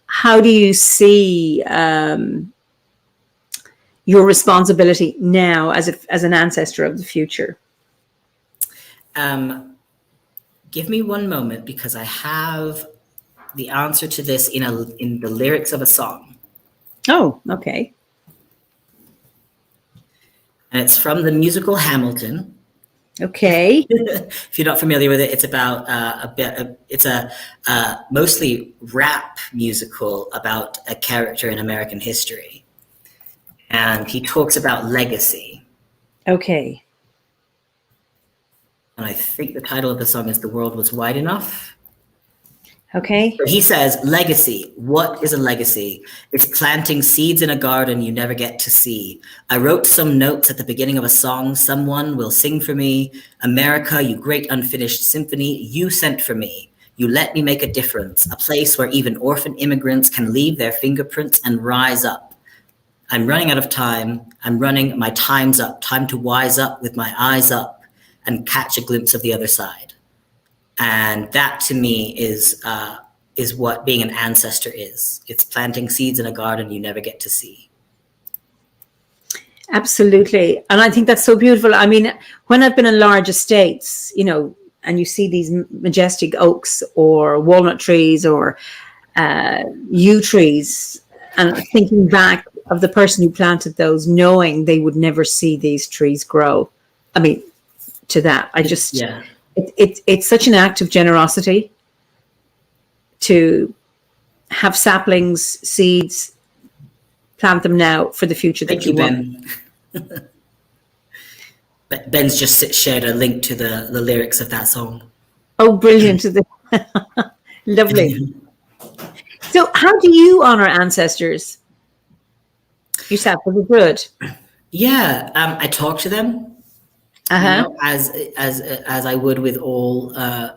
how do you see your responsibility now as an ancestor of the future? Give me one moment, because I have the answer to this in the lyrics of a song. Oh, okay. And it's from the musical Hamilton. Okay. If you're not familiar with it, it's about it's a mostly rap musical about a character in American history. And he talks about legacy. Okay. And I think the title of the song is "The World Was Wide Enough." Okay. So he says, legacy. What is a legacy? It's planting seeds in a garden you never get to see. I wrote some notes at the beginning of a song someone will sing for me. America, you great unfinished symphony, you sent for me. You let me make a difference, a place where even orphan immigrants can leave their fingerprints and rise up. I'm running out of time. My time's up. Time to wise up with my eyes up and catch a glimpse of the other side. And that, to me, is what being an ancestor is. It's planting seeds in a garden you never get to see. Absolutely. And I think that's so beautiful. I mean, when I've been in large estates, and you see these majestic oaks or walnut trees or yew trees, and thinking back of the person who planted those, knowing they would never see these trees grow. I mean, to that, it's such an act of generosity to have saplings, seeds, plant them now for the future that you want. Ben's just shared a link to the lyrics of that song. Oh, brilliant. Lovely. So how do you honor ancestors yourself? Was it good? Yeah, I talk to them. As I would with all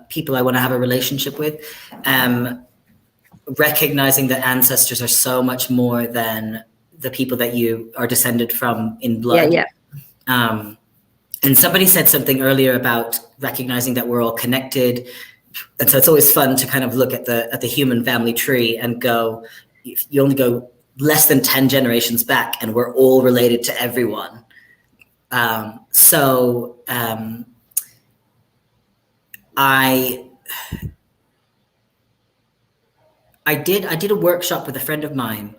people I want to have a relationship with, recognizing that ancestors are so much more than the people that you are descended from in blood. Yeah. And somebody said something earlier about recognizing that we're all connected, and so it's always fun to kind of look at the human family tree and go, you only go less than 10 generations back and we're all related to everyone. I did a workshop with a friend of mine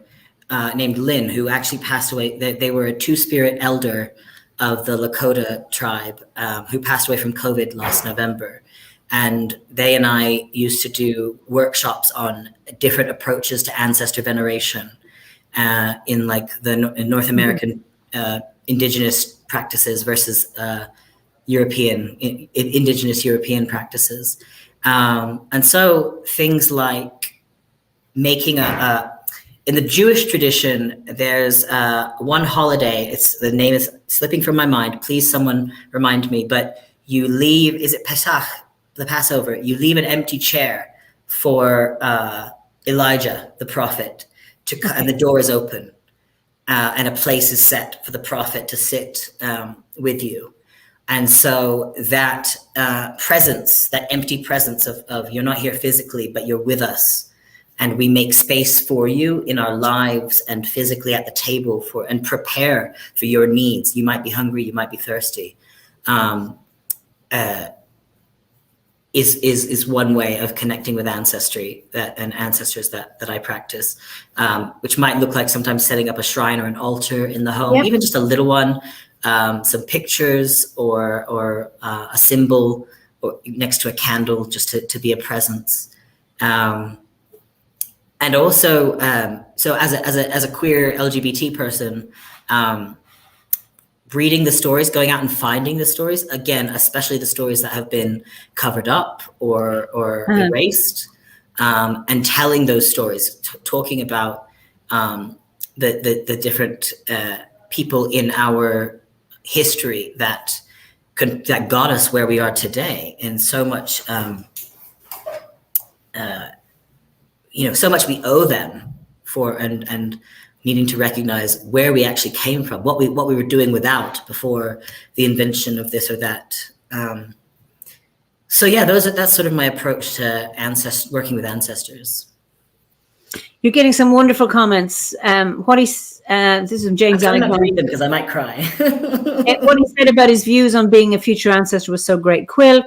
named Lynn, who actually passed away. They were a two-spirit elder of the Lakota tribe who passed away from COVID last November. And they and I used to do workshops on different approaches to ancestor veneration in like in North American indigenous practices versus indigenous European practices. And so things like making in the Jewish tradition, there's one holiday, the name is slipping from my mind, please someone remind me, but you leave, is it Pesach, the Passover, you leave an empty chair for Elijah, the prophet, and the door is open and a place is set for the prophet to sit with you. And so that presence, that empty presence of you're not here physically, but you're with us. And we make space for you in our lives and physically at the table and prepare for your needs. You might be hungry, you might be thirsty. Is one way of connecting with ancestry and ancestors that I practice, which might look like sometimes setting up a shrine or an altar in the home, even just a little one, some pictures or a symbol or next to a candle just to be a presence. And also, so as a queer LGBT person, reading the stories, going out and finding the stories, again, especially the stories that have been covered up or erased, and telling those stories, talking about the different people in our history that got us where we are today, and so much. So much we owe them for, and needing to recognize where we actually came from, what we were doing without before the invention of this or that. That's sort of my approach to working with ancestors. You're getting some wonderful comments. This is from James. I'm trying not to read them because I might cry. What he said about his views on being a future ancestor was so great. Quill,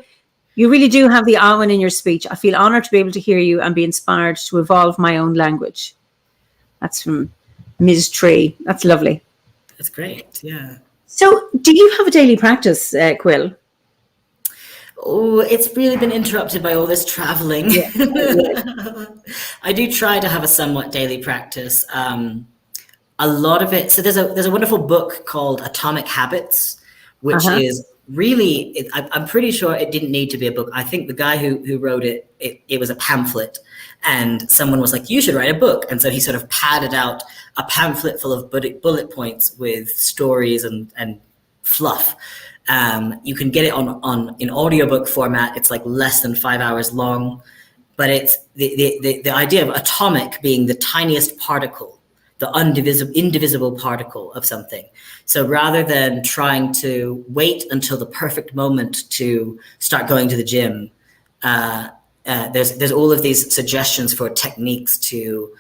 you really do have the Awen in your speech. I feel honored to be able to hear you and be inspired to evolve my own language. That's from Ms. Tree. That's lovely. That's great. Yeah. So do you have a daily practice, Quill? Oh, it's really been interrupted by all this traveling. Yeah. I do try to have a somewhat daily practice. A lot of it. So there's a wonderful book called Atomic Habits, which is really, I'm pretty sure it didn't need to be a book. I think the guy who wrote it was a pamphlet, and someone was like, you should write a book. And so he sort of padded out a pamphlet full of bullet points with stories and fluff. You can get it in audiobook format. It's like less than 5 hours long, but it's the idea of atomic being the tiniest particle, the indivisible particle of something. So rather than trying to wait until the perfect moment to start going to the gym, there's all of these suggestions for techniques to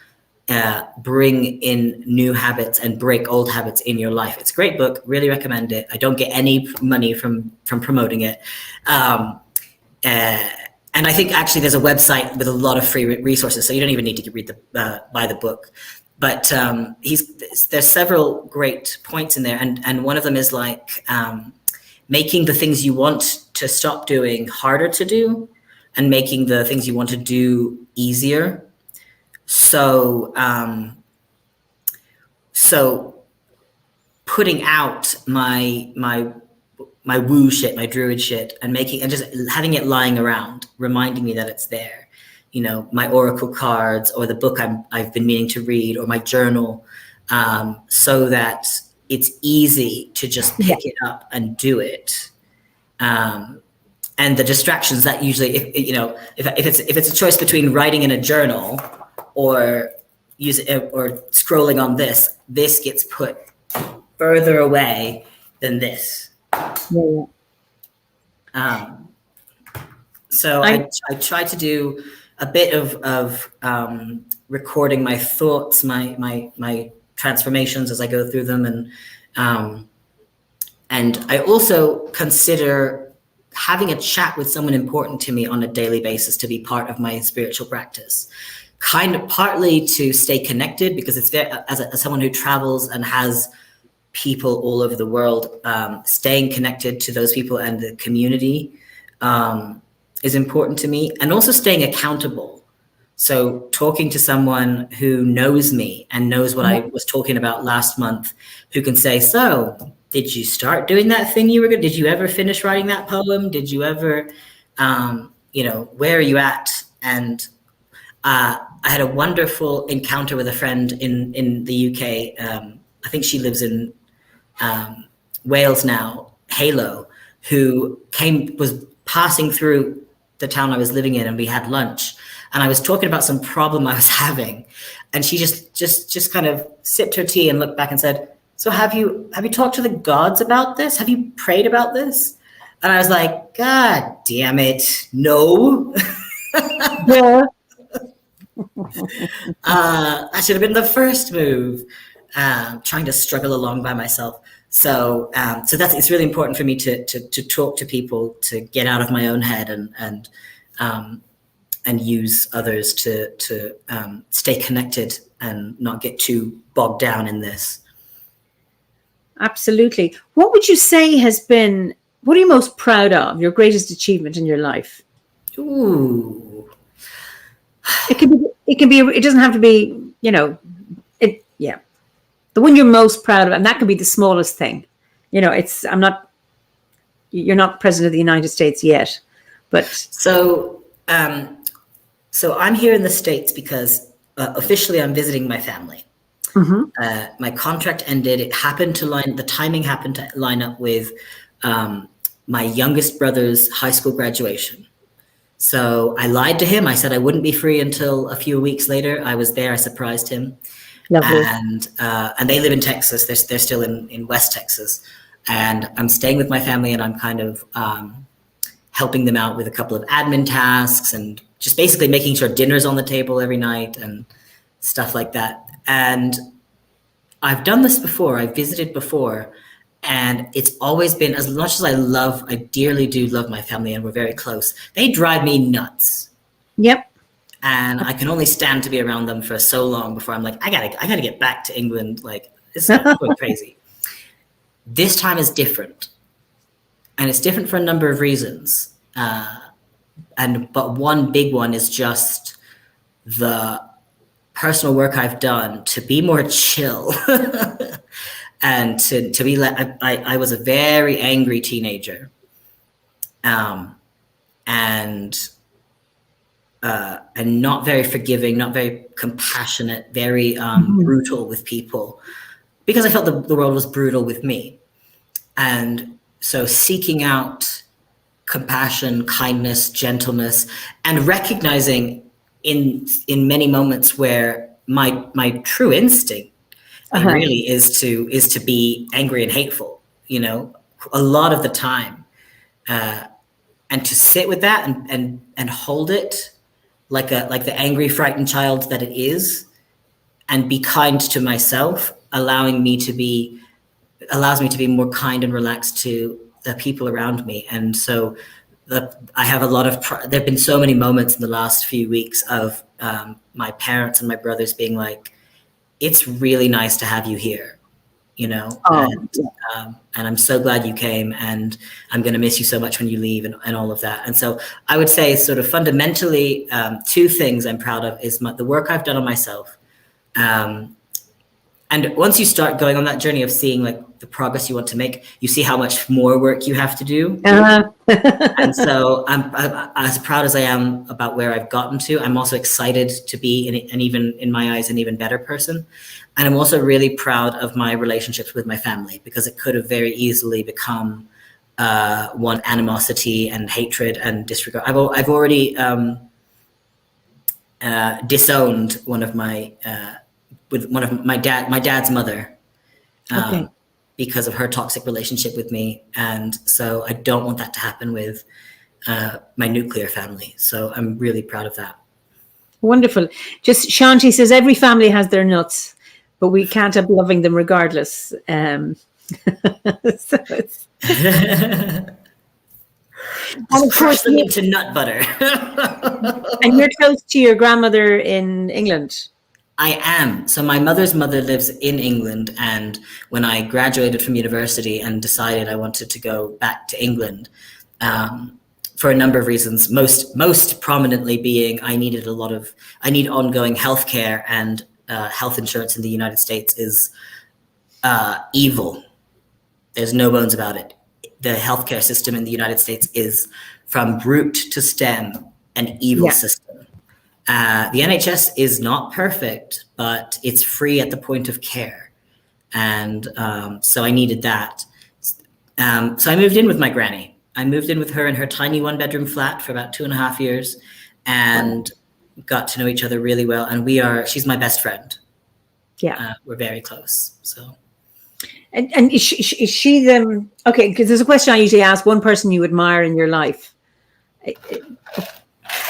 bring in new habits and break old habits in your life. It's a great book, really recommend it. I don't get any money from promoting it. And I think actually there's a website with a lot of free resources, so you don't even need to buy the book. But there's several great points in there, and one of them is like making the things you want to stop doing harder to do, and making the things you want to do easier. So putting out my woo shit, my druid shit, and just having it lying around, reminding me that it's there. You know, my oracle cards or the book I've been meaning to read or my journal, so that it's easy to just pick it up and do it. And the distractions that usually, if it's a choice between writing in a journal or scrolling on this gets put further away than this. So I try to do a bit of recording my thoughts, my transformations as I go through them, and I also consider having a chat with someone important to me on a daily basis to be part of my spiritual practice. Kind of partly to stay connected, because it's very, as someone who travels and has people all over the world, staying connected to those people and the community is important to me, and also staying accountable. So talking to someone who knows me and knows what I was talking about last month, who can say, so did you start doing that thing you were good? Did you ever finish writing that poem? Did you ever, where are you at? And I had a wonderful encounter with a friend in the UK. I think she lives in Wales now, Halo, who was passing through the town I was living in, and we had lunch. And I was talking about some problem I was having, and she just kind of sipped her tea and looked back and said, so have you talked to the gods about this? Have you prayed about this? And I was like, God damn it, no. Yeah. That should have been the first move. Trying to struggle along by myself. So it's really important for me to talk to people, to get out of my own head and use others to stay connected and not get too bogged down in this. Absolutely. What would you say what are you most proud of, your greatest achievement in your life? Ooh. It doesn't have to be, the one you're most proud of, and that can be the smallest thing. You're not president of the United States yet, but. So I'm here in the States because officially I'm visiting my family. Mm-hmm. My contract ended. The timing happened to line up with my youngest brother's high school graduation. So I lied to him. I said I wouldn't be free until a few weeks later. I was there. I surprised him. Lovely. And they live in Texas. They're still in West Texas. And I'm staying with my family, and I'm kind of helping them out with a couple of admin tasks and just basically making sure dinner's on the table every night and stuff like that. And I've done this before. I've visited before. And it's always been, as much as I dearly do love my family, and we're very close, they drive me nuts. Yep. And I can only stand to be around them for so long before I'm like, I gotta get back to England. Like, this is going crazy. This time is different. And it's different for a number of reasons. But one big one is just the personal work I've done to be more chill. And to be like, I was a very angry teenager. And not very forgiving, not very compassionate, very brutal with people, because I felt the world was brutal with me. And so seeking out compassion, kindness, gentleness, and recognizing in many moments where my true instinct really is to be angry and hateful, a lot of the time, and to sit with that and hold it like the angry, frightened child that it is, and be kind to myself, allows me to be more kind and relaxed to the people around me. And so I have a lot of, there've been so many moments in the last few weeks of my parents and my brothers being like, it's really nice to have you here, and I'm so glad you came, and I'm going to miss you so much when you leave, and all of that. And so I would say sort of fundamentally, two things I'm proud of is the work I've done on myself. And once you start going on that journey of seeing like the progress you want to make, you see how much more work you have to do. And so I'm as proud as I am about where I've gotten to. I'm also excited to be an even, in my eyes, an even better person. And I'm also really proud of my relationships with my family, because it could have very easily become one animosity and hatred and disregard. I've already disowned one of my dad's mother, because of her toxic relationship with me. And so I don't want that to happen with my nuclear family. So I'm really proud of that. Wonderful. Just Shanti says every family has their nuts, but we can't help loving them regardless. So it's, Just crush them into nut butter. And you're close to your grandmother in England. I am. So my mother's mother lives in England, and when I graduated from university and decided I wanted to go back to England, for a number of reasons, most prominently being I need ongoing healthcare, and health insurance in the United States is evil. There's no bones about it. The healthcare system in the United States is, from root to stem, an evil system. The NHS is not perfect, but it's free at the point of care. And so I needed that. So I moved in with my granny. I moved in with her in her tiny 1-bedroom flat for about 2.5 years, and got to know each other really well. And she's my best friend. Yeah. We're very close. So. And is she the, okay, because there's a question I usually ask, one person you admire in your life.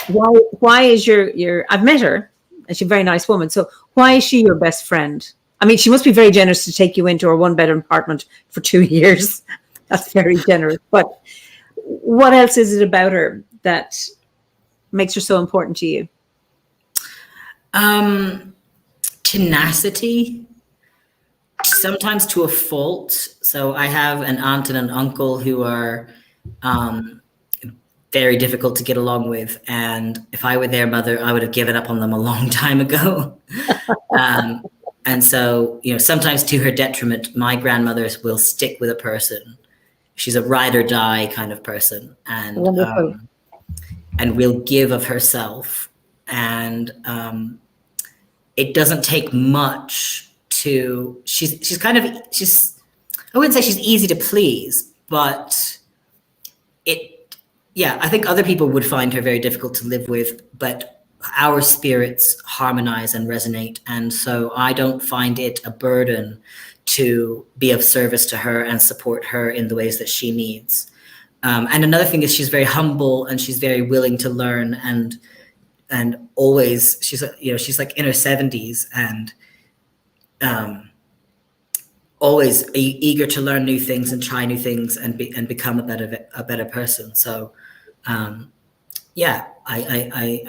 Why is your I've met her, and she's a very nice woman. So why is she your best friend? I mean, she must be very generous to take you into her 1-bedroom apartment for 2 years. That's very generous. But what else is it about her that makes her so important to you? Tenacity. Sometimes to a fault. So I have an aunt and an uncle who are very difficult to get along with. And if I were their mother, I would have given up on them a long time ago. And so, sometimes to her detriment, my grandmother will stick with a person. She's a ride or die kind of person. And will give of herself. And it doesn't take much she's I wouldn't say she's easy to please, but I think other people would find her very difficult to live with, but our spirits harmonize and resonate. And so I don't find it a burden to be of service to her and support her in the ways that she needs. And another thing is she's very humble, and she's very willing to learn, and always she's like in her 70s, and always eager to learn new things and try new things and become a better person. So I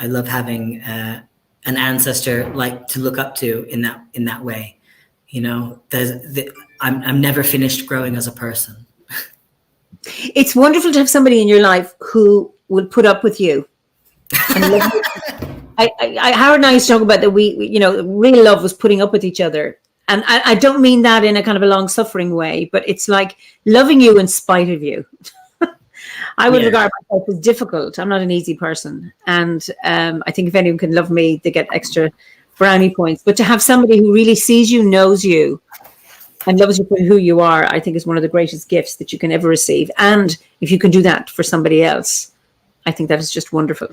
love having an ancestor like to look up to in that way. I'm never finished growing as a person. It's wonderful to have somebody in your life who will put up with you. And Howard and I used to talk about that real love was putting up with each other. And I don't mean that in a kind of a long-suffering way, but it's like loving you in spite of you. I would regard myself as difficult. I'm not an easy person. And I think if anyone can love me, they get extra brownie points. But to have somebody who really sees you, knows you, and loves you for who you are, I think is one of the greatest gifts that you can ever receive. And if you can do that for somebody else, I think that is just wonderful.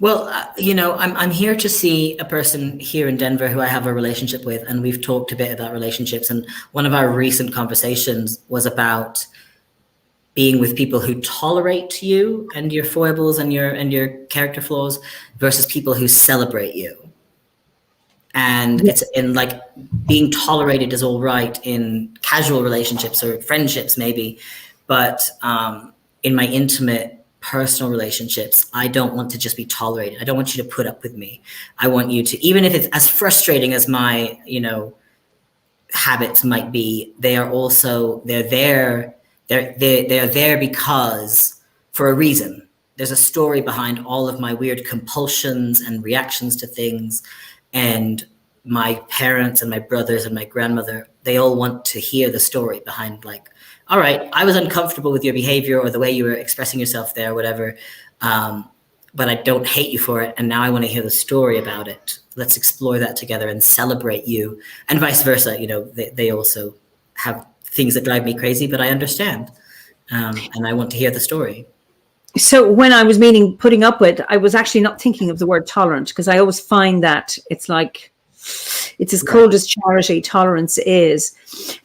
Well, I'm here to see a person here in Denver who I have a relationship with, and we've talked a bit about relationships. And one of our recent conversations was about being with people who tolerate you and your foibles and your character flaws versus people who celebrate you. And it's in like being tolerated is all right in casual relationships or friendships maybe, but in my intimate personal relationships, I don't want to just be tolerated. I don't want you to put up with me. I want you to, even if it's as frustrating as my, habits might be, they're there because for a reason. There's a story behind all of my weird compulsions and reactions to things. And my parents and my brothers and my grandmother, they all want to hear the story behind, like, all right, I was uncomfortable with your behavior or the way you were expressing yourself there, or whatever, but I don't hate you for it. And now I want to hear the story about it. Let's explore that together and celebrate you, and vice versa. They also have things that drive me crazy, but I understand. And I want to hear the story. So when I was meaning putting up with, I was actually not thinking of the word tolerant, because I always find that it's like, it's as cold as charity, tolerance is.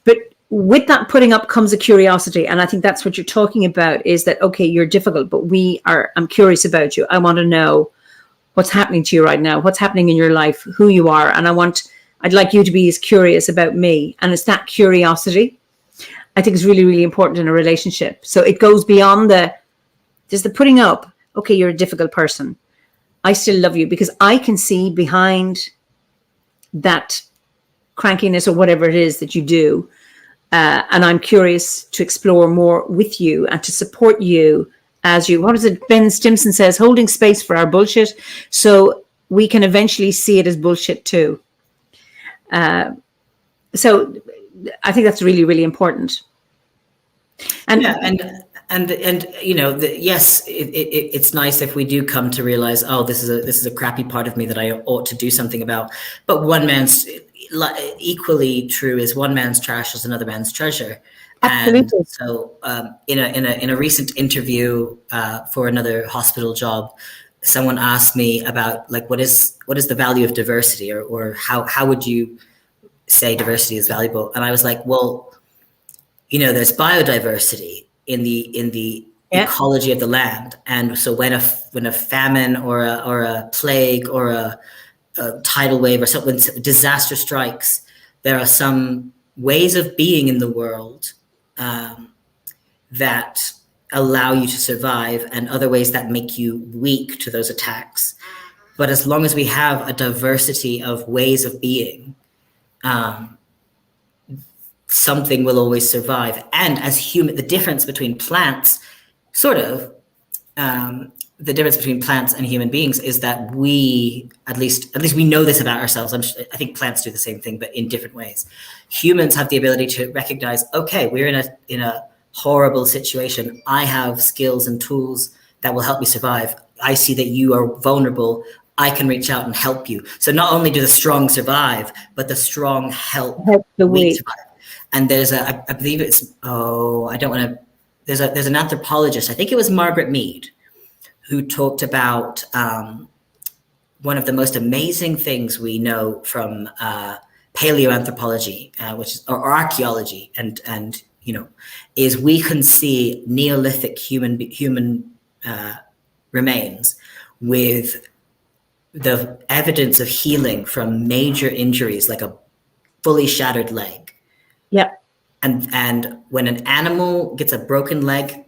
But with that putting up comes a curiosity. And I think that's what you're talking about, is that, okay, you're difficult, but I'm curious about you. I want to know what's happening to you right now, what's happening in your life, who you are. And I'd like you to be as curious about me. And it's that curiosity I think is really, really important in a relationship. So it goes beyond there's the putting up, okay, you're a difficult person. I still love you because I can see behind that crankiness or whatever it is that you do. And I'm curious to explore more with you and to support you as you, what is it, Ben Stimson says, holding space for our bullshit so we can eventually see it as bullshit too. So I think that's really, really important. And you know, yes, it's nice if we do come to realize, oh, this is a crappy part of me that I ought to do something about. But equally true is one man's trash is another man's treasure. Absolutely. And so in a recent interview for another hospital job, someone asked me about, like, what is the value of diversity, or how would you say diversity is valuable? And I was like, well, you know, there's biodiversity in the ecology of the land. And so when a famine or a plague or a tidal wave or something, disaster strikes, there are some ways of being in the world that allow you to survive, and other ways that make you weak to those attacks. But as long as we have a diversity of ways of being, something will always survive. And as the difference between plants, the difference between plants and human beings is that we, at least we know this about ourselves. I think plants do the same thing, but in different ways. Humans have the ability to recognize, okay, we're in a horrible situation. I have skills and tools that will help me survive. I see that you are vulnerable. I can reach out and help you. So not only do the strong survive, but the strong help the weak survive. And there's I believe it's, there's an anthropologist, I think it was Margaret Mead, who talked about one of the most amazing things we know from paleoanthropology, which is, or archaeology, and you know, is we can see Neolithic human remains with the evidence of healing from major injuries, like a fully shattered leg. Yeah. And when an animal gets a broken leg,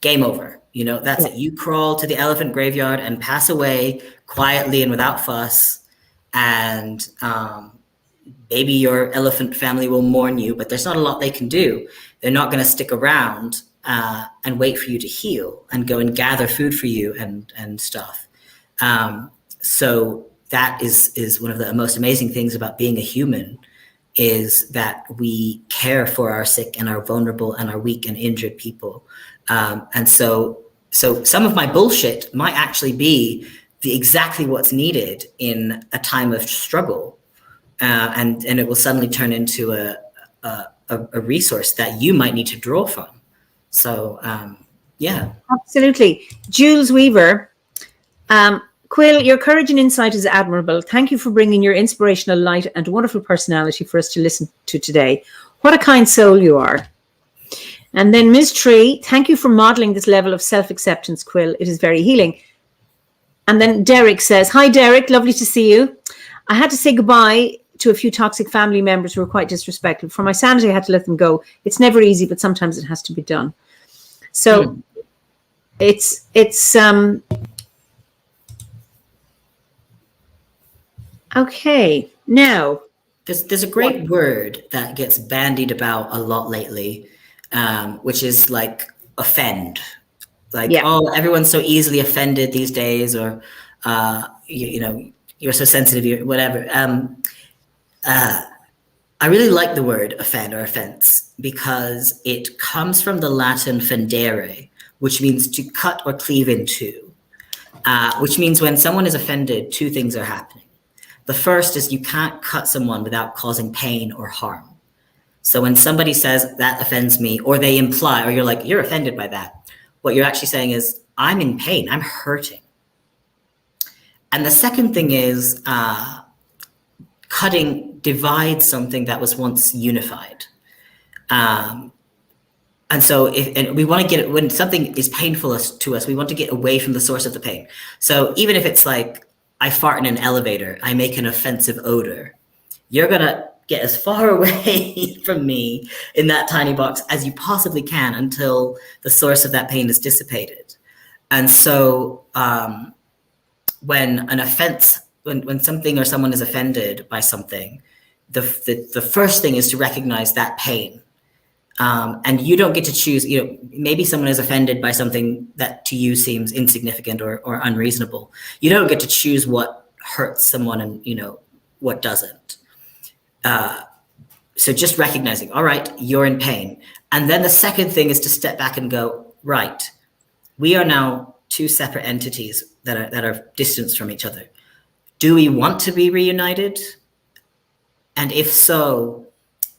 game over. You know, that's it. You crawl to the elephant graveyard and pass away quietly and without fuss. And maybe your elephant family will mourn you, but there's not a lot they can do. They're not going to stick around and wait for you to heal and go and gather food for you and stuff. So that is one of the most amazing things about being a human, is that we care for our sick and our vulnerable and our weak and injured people. And so some of my bullshit might actually be exactly what's needed in a time of struggle. And it will suddenly turn into a resource that you might need to draw from. So, yeah. Absolutely. Jules Weaver, Quill, your courage and insight is admirable. Thank you for bringing your inspirational light and wonderful personality for us to listen to today. What a kind soul you are. And then Ms. Tree, thank you for modeling this level of self-acceptance, Quill. It is very healing. And then Derek says, hi, Derek, lovely to see you. I had to say goodbye to a few toxic family members who were quite disrespectful. For my sanity, I had to let them go. It's never easy, but sometimes it has to be done. So it's okay. Now, there's a great word that gets bandied about a lot lately, which is like offend. Like, oh, everyone's so easily offended these days, or you know, you're so sensitive, whatever. I really like the word offend or offense because it comes from the Latin fendere, which means to cut or cleave in two, which means when someone is offended, two things are happening. The first is you can't cut someone without causing pain or harm. So when somebody says that offends me, or they imply, or you're like, you're offended by that, what you're actually saying is, I'm in pain, I'm hurting. And the second thing is cutting divides something that was once unified. And so and we want to get it when something is painful to us, we want to get away from the source of the pain. So even if it's like, I fart in an elevator, I make an offensive odor, you're going to get as far away from me in that tiny box as you possibly can until the source of that pain is dissipated. And so when an offense, when something or someone is offended by something, the first thing is to recognize that pain. And you don't get to choose, maybe someone is offended by something that to you seems insignificant or unreasonable. You don't get to choose what hurts someone and, what doesn't. So just recognizing, all right, you're in pain. And then the second thing is to step back and go, right, we are now two separate entities that are distanced from each other. Do we want to be reunited? And if so,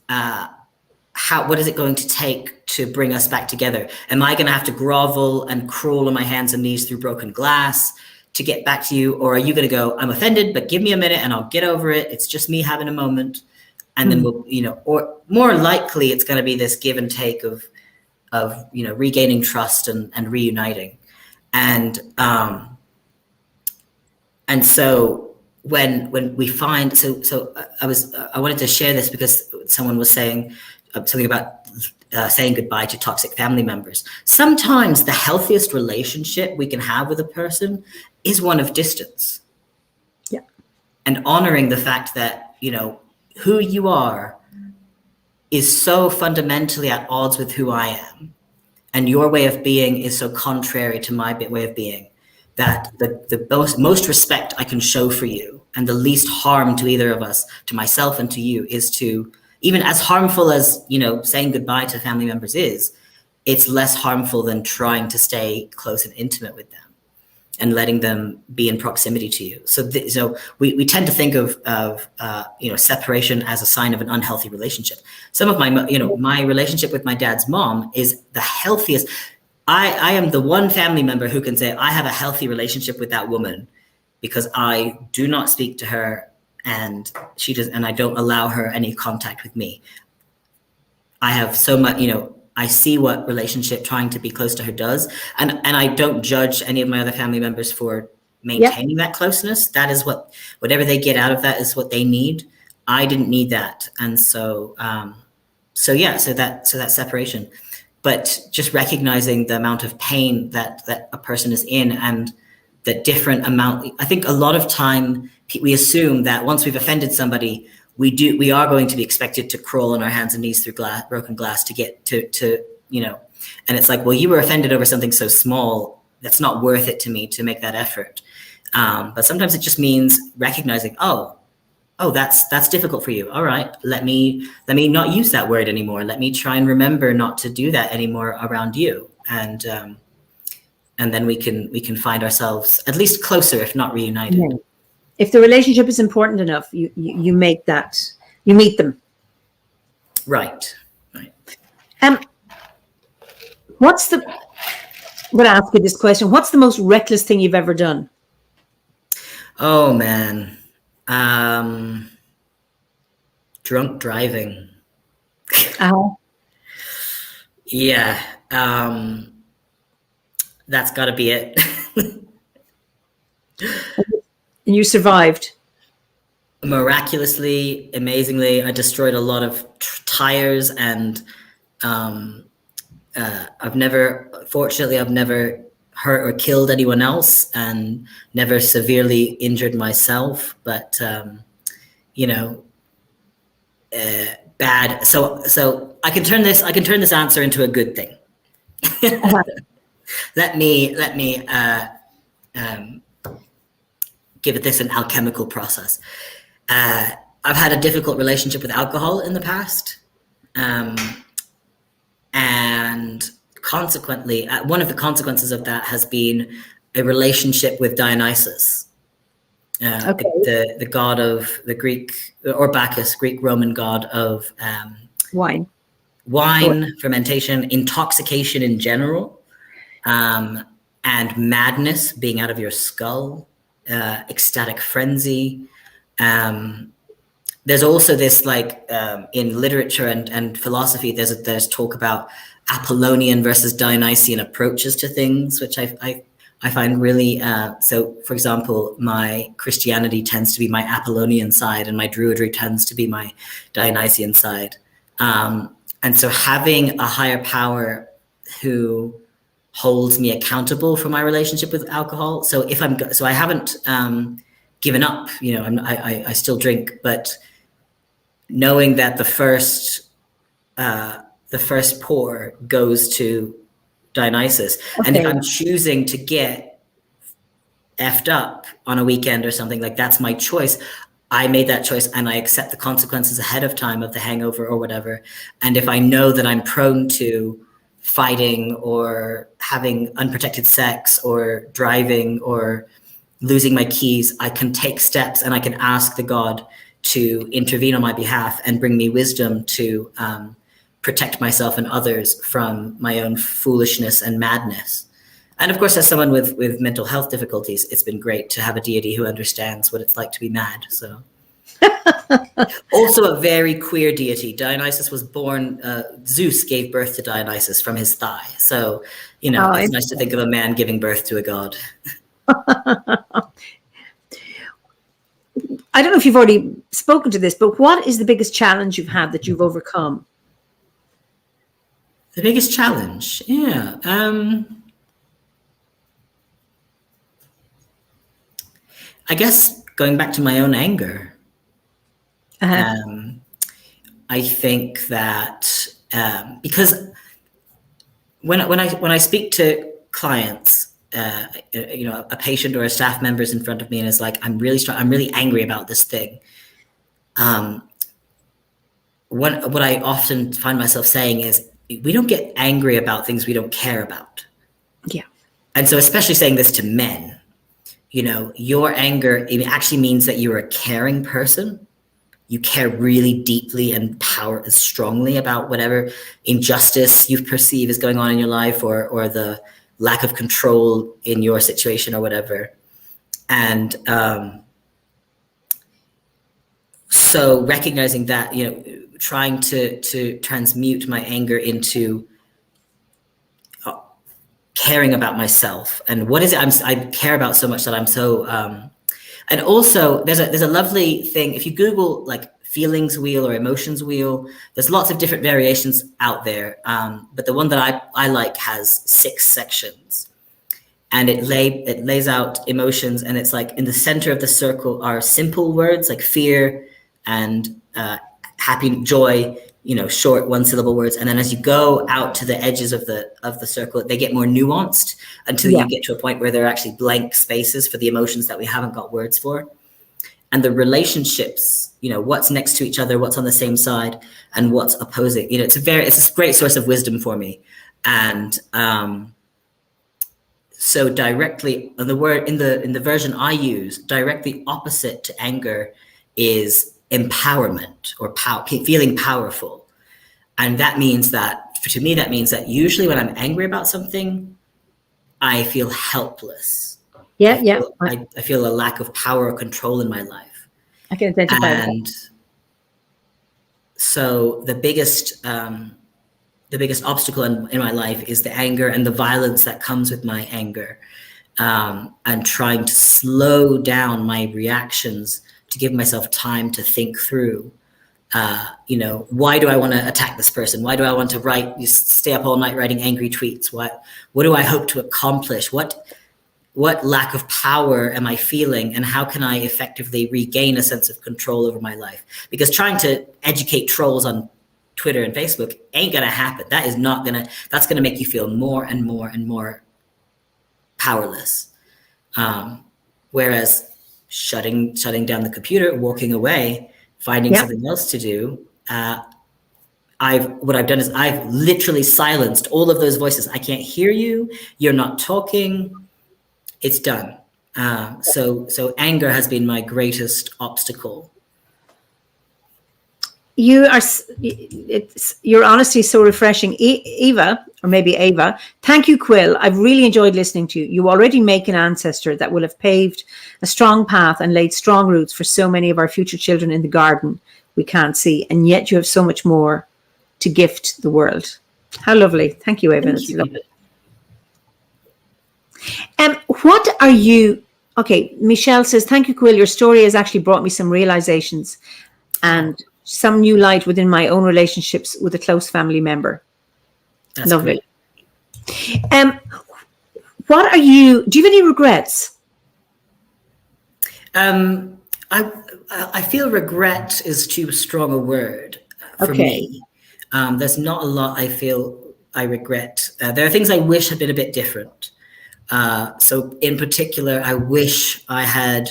what is it going to take to bring us back together? Am I going to have to grovel and crawl on my hands and knees through broken glass to get back to you? Or are you going to go, I'm offended, but give me a minute and I'll get over it. It's just me having a moment. And then we'll, or more likely it's going to be this give and take of regaining trust and reuniting. And so when we find, so I wanted to share this because someone was saying something about saying goodbye to toxic family members. Sometimes the healthiest relationship we can have with a person is one of distance. Yeah. And honoring the fact that, who you are is so fundamentally at odds with who I am. And your way of being is so contrary to my way of being that the most respect I can show for you and the least harm to either of us, to myself and to you, is to, even as harmful as, saying goodbye to family members is, it's less harmful than trying to stay close and intimate with them and letting them be in proximity to you. So we tend to think of separation as a sign of an unhealthy relationship. Some of my, my relationship with my dad's mom is the healthiest. I am the one family member who can say I have a healthy relationship with that woman because I do not speak to her and she does, and I don't allow her any contact with me. I have so much, I see what relationship trying to be close to her does. And I don't judge any of my other family members for maintaining that closeness. That is whatever they get out of that is what they need. I didn't need that. And so that separation, but just recognizing the amount of pain that a person is in and the different amount. I think a lot of time we assume that once we've offended somebody, we are going to be expected to crawl on our hands and knees through broken glass to get to and it's like, well, you were offended over something so small, that's not worth it to me to make that effort. But sometimes it just means recognizing, oh, that's difficult for you. All right, let me not use that word anymore. Let me try and remember not to do that anymore around you. And then we can find ourselves at least closer, if not reunited. Yeah. If the relationship is important enough, you make that, you meet them. Right. I'm going to ask you this question. What's the most reckless thing you've ever done? Oh, man. Drunk driving. Yeah. That's got to be it. And you survived? Miraculously, amazingly. I destroyed a lot of tires and I've never hurt or killed anyone else and never severely injured myself, but bad. So I can turn this answer into a good thing. Let me give this an alchemical process. I've had a difficult relationship with alcohol in the past. And consequently, one of the consequences of that has been a relationship with Dionysus, the god of the Greek, or Bacchus, Greek-Roman god of wine, fermentation, intoxication in general, and madness, being out of your skull, ecstatic frenzy, there's also this, like, in literature and philosophy, there's talk about Apollonian versus Dionysian approaches to things, which I find really, so for example, my Christianity tends to be my Apollonian side, and my Druidry tends to be my Dionysian side. And so having a higher power who holds me accountable for my relationship with alcohol. So I haven't given up, you know, I still drink, but knowing that the first pour goes to Dionysus. Okay. And if I'm choosing to get effed up on a weekend or something, like, that's my choice. I made that choice, and I accept the consequences ahead of time of the hangover or whatever. And if I know that I'm prone to fighting or having unprotected sex or driving or losing my keys, I can take steps and I can ask the God to intervene on my behalf and bring me wisdom to protect myself and others from my own foolishness and madness. And of course, as someone with mental health difficulties, it's been great to have a deity who understands what it's like to be mad. So, also a very queer deity. Dionysus was born, Zeus gave birth to Dionysus from his thigh. So, you know, it's nice to think of a man giving birth to a god. I don't know if you've already spoken to this, but what is the biggest challenge you've had that you've overcome? The biggest challenge? Yeah. I guess going back to my own anger. I think that because when I speak to clients, you know, a patient or a staff member is in front of me and is like, I'm really angry about this thing. What I often find myself saying is, we don't get angry about things we don't care about. Yeah. And so especially saying this to men, you know, your anger, it actually means that you're a caring person. You care really deeply and strongly about whatever injustice you perceive is going on in your life, or the lack of control in your situation or whatever. And so recognizing that, you know, trying to transmute my anger into caring about myself and what is it I care about so much that I'm so and also there's a lovely thing, if you Google like feelings wheel or emotions wheel, there's lots of different variations out there, but the one that I like has 6 sections, and it lays out emotions, and it's like in the center of the circle are simple words like fear and happy, joy, you know, short 1-syllable words. And then as you go out to the edges of the circle, they get more nuanced until you get to a point where they're actually blank spaces for the emotions that we haven't got words for. And the relationships, you know, what's next to each other, what's on the same side, and what's opposing, you know, it's a great source of wisdom for me. And so directly, the word in the version I use, directly opposite to anger is empowerment, or feeling powerful. And that means that, to me, that means that usually when I'm angry about something, I feel helpless. I feel a lack of power or control in my life. I can identify and that. So the biggest obstacle in my life is the anger and the violence that comes with my anger, and trying to slow down my reactions to give myself time to think through, you know, why do I want to attack this person? Why do I want to stay up all night writing angry tweets? What do I hope to accomplish? What lack of power am I feeling? And how can I effectively regain a sense of control over my life? Because trying to educate trolls on Twitter and Facebook ain't going to happen. That's going to make you feel more and more and more powerless. Whereas shutting down the computer, walking away, finding something else to do. What I've done is I've literally silenced all of those voices. I can't hear you. You're not talking. It's done. So anger has been my greatest obstacle. Your honesty is so refreshing. Eva, or maybe Ava. Thank you, Quill. I've really enjoyed listening to you. You already make an ancestor that will have paved a strong path and laid strong roots for so many of our future children in the garden we can't see. And yet you have so much more to gift the world. How lovely. Thank you, Ava. It's lovely. What are you... Okay, Michelle says, thank you, Quill. Your story has actually brought me some realizations and some new light within my own relationships with a close family member. That's lovely. Great. What are you... Do you have any regrets? I feel regret is too strong a word for me. There's not a lot I feel I regret. There are things I wish had been a bit different. So in particular, I wish I had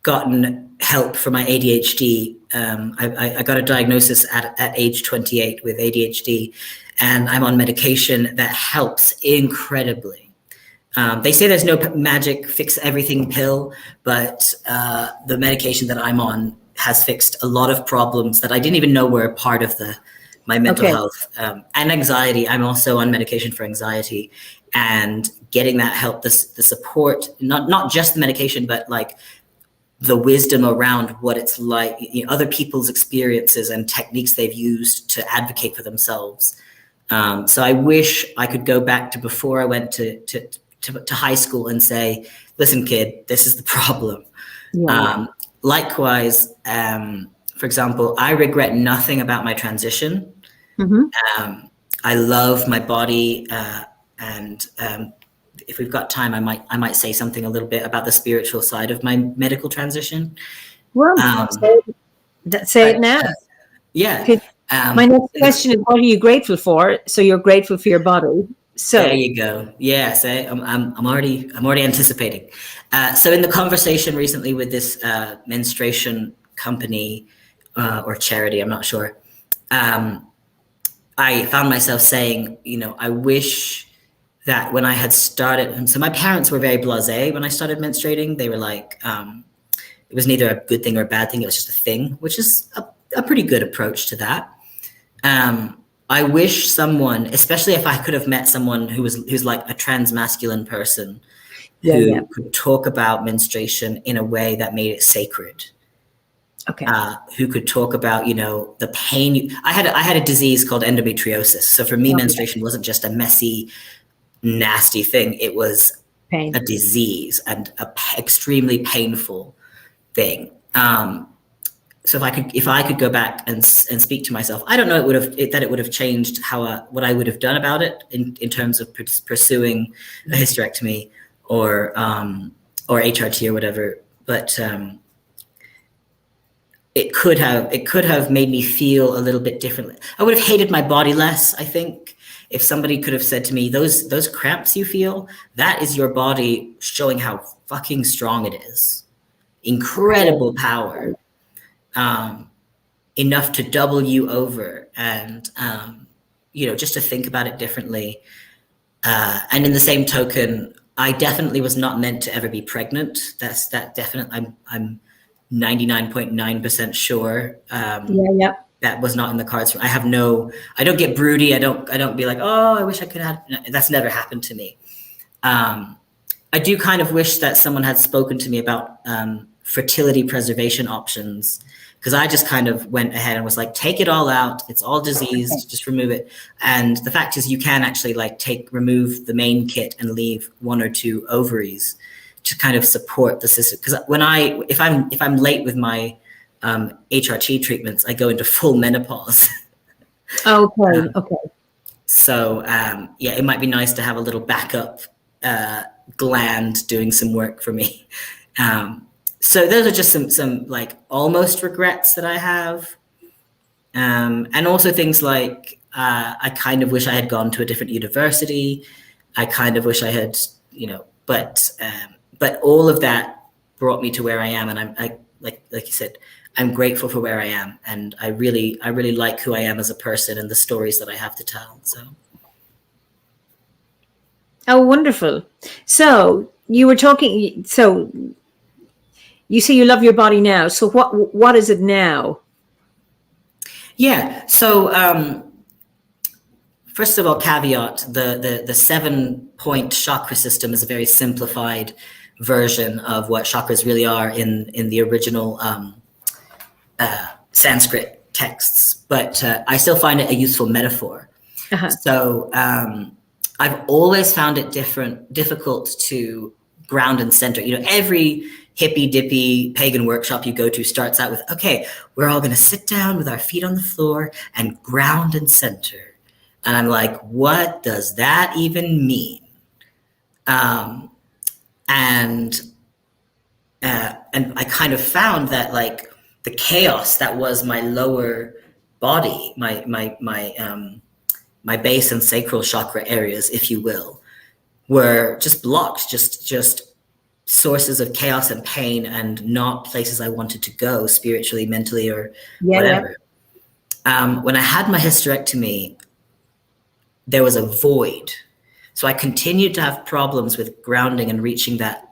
gotten help for my ADHD. I got a diagnosis at age 28 with ADHD, and I'm on medication that helps incredibly. They say there's no magic fix everything pill, but the medication that I'm on has fixed a lot of problems that I didn't even know were part of my mental health and anxiety. I'm also on medication for anxiety, and getting that help, the support, not just the medication, but like the wisdom around what it's like, other people's experiences and techniques they've used to advocate for themselves. So I wish I could go back to before I went to high school and say, listen, kid, this is the problem. Yeah. Likewise, for example, I regret nothing about my transition. Mm-hmm. I love my body, and if we've got time, I might say something a little bit about the spiritual side of my medical transition. Well, say it now. Yeah. My next question is, what are you grateful for? So you're grateful for your body. So there you go. Yeah. So I'm already anticipating. So in the conversation recently with this menstruation company or charity, I'm not sure. I found myself saying, I wish that when I had started, and so my parents were very blasé when I started menstruating. They were like, it was neither a good thing or a bad thing. It was just a thing, which is a pretty good approach to that. I wish someone, especially if I could have met someone who's like a trans-masculine person who could talk about menstruation in a way that made it sacred. Okay. Who could talk about, the pain. I had a disease called endometriosis. So for me, menstruation wasn't just a messy, nasty thing. It was a disease and a extremely painful thing. So if I could go back and speak to myself, I don't know it would have changed what I would have done about it in terms of pursuing a hysterectomy or HRT or whatever. But it could have made me feel a little bit differently. I would have hated my body less, I think, if somebody could have said to me, those cramps you feel, that is your body showing how fucking strong it is. Incredible power. Enough to double you over, and just to think about it differently. And in the same token, I definitely was not meant to ever be pregnant. That definitely, I'm 99.9% sure. That was not in the cards. I don't get broody. I don't be like, oh, I wish I could have. That's never happened to me. I do kind of wish that someone had spoken to me about fertility preservation options, because I just kind of went ahead and was like, take it all out. It's all diseased. Just remove it. And the fact is, you can actually remove the main kit and leave 1 or 2 ovaries to kind of support the system. Because if I'm late with my HRT treatments, I go into full menopause. Okay. So it might be nice to have a little backup gland doing some work for me. So those are just some like almost regrets that I have. And also things like I kind of wish I had gone to a different university. I kind of wish I had, but all of that brought me to where I am. And I like you said, I'm grateful for where I am. And I really like who I am as a person and the stories that I have to tell. So. Oh, wonderful. So you were talking, so you say you love your body now. So what is it now? Yeah. So first of all, caveat, the 7-point chakra system is a very simplified version of what chakras really are in the original Sanskrit texts, but I still find it a useful metaphor. So I've always found it difficult to ground and center. Every hippy dippy pagan workshop you go to starts out with, okay, we're all going to sit down with our feet on the floor and ground and center. And I'm like, what does that even mean? And I kind of found that like the chaos that was my lower body, my base and sacral chakra areas, if you will, were just blocked, just sources of chaos and pain, and not places I wanted to go spiritually, mentally, or whatever. When I had my hysterectomy, there was a void. So I continued to have problems with grounding and reaching that,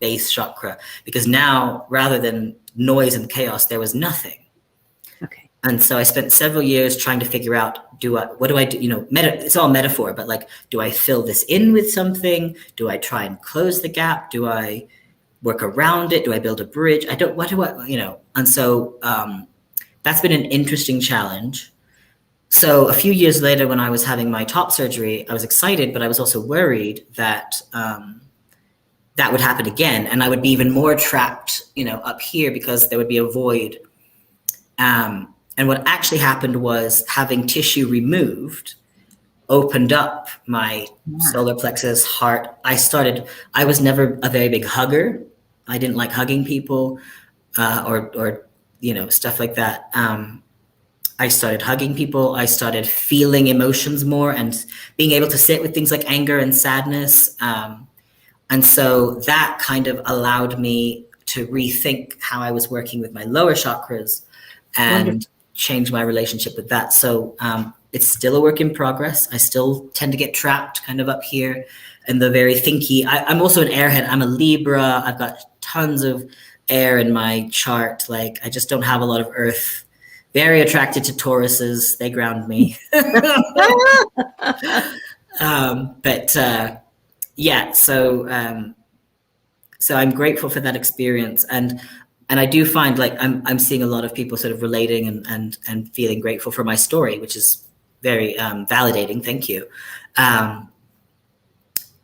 base chakra, because now, rather than noise and chaos, there was nothing. Okay. And so I spent several years trying to figure out, what do I do? It's all metaphor, but like, do I fill this in with something? Do I try and close the gap? Do I work around it? Do I build a bridge? And so that's been an interesting challenge. So a few years later, when I was having my top surgery, I was excited, but I was also worried that that would happen again. And I would be even more trapped, up here, because there would be a void. And what actually happened was, having tissue removed opened up my solar plexus, heart. I was never a very big hugger. I didn't like hugging people or stuff like that. I started hugging people. I started feeling emotions more and being able to sit with things like anger and sadness. And so that kind of allowed me to rethink how I was working with my lower chakras and change my relationship with that. So it's still a work in progress. I still tend to get trapped kind of up here in the very thinky. I'm also an airhead. I'm a Libra. I've got tons of air in my chart. Like, I just don't have a lot of earth. Very attracted to Tauruses. They ground me. So I'm grateful for that experience, and I do find like I'm seeing a lot of people sort of relating and feeling grateful for my story, which is very validating. Thank you.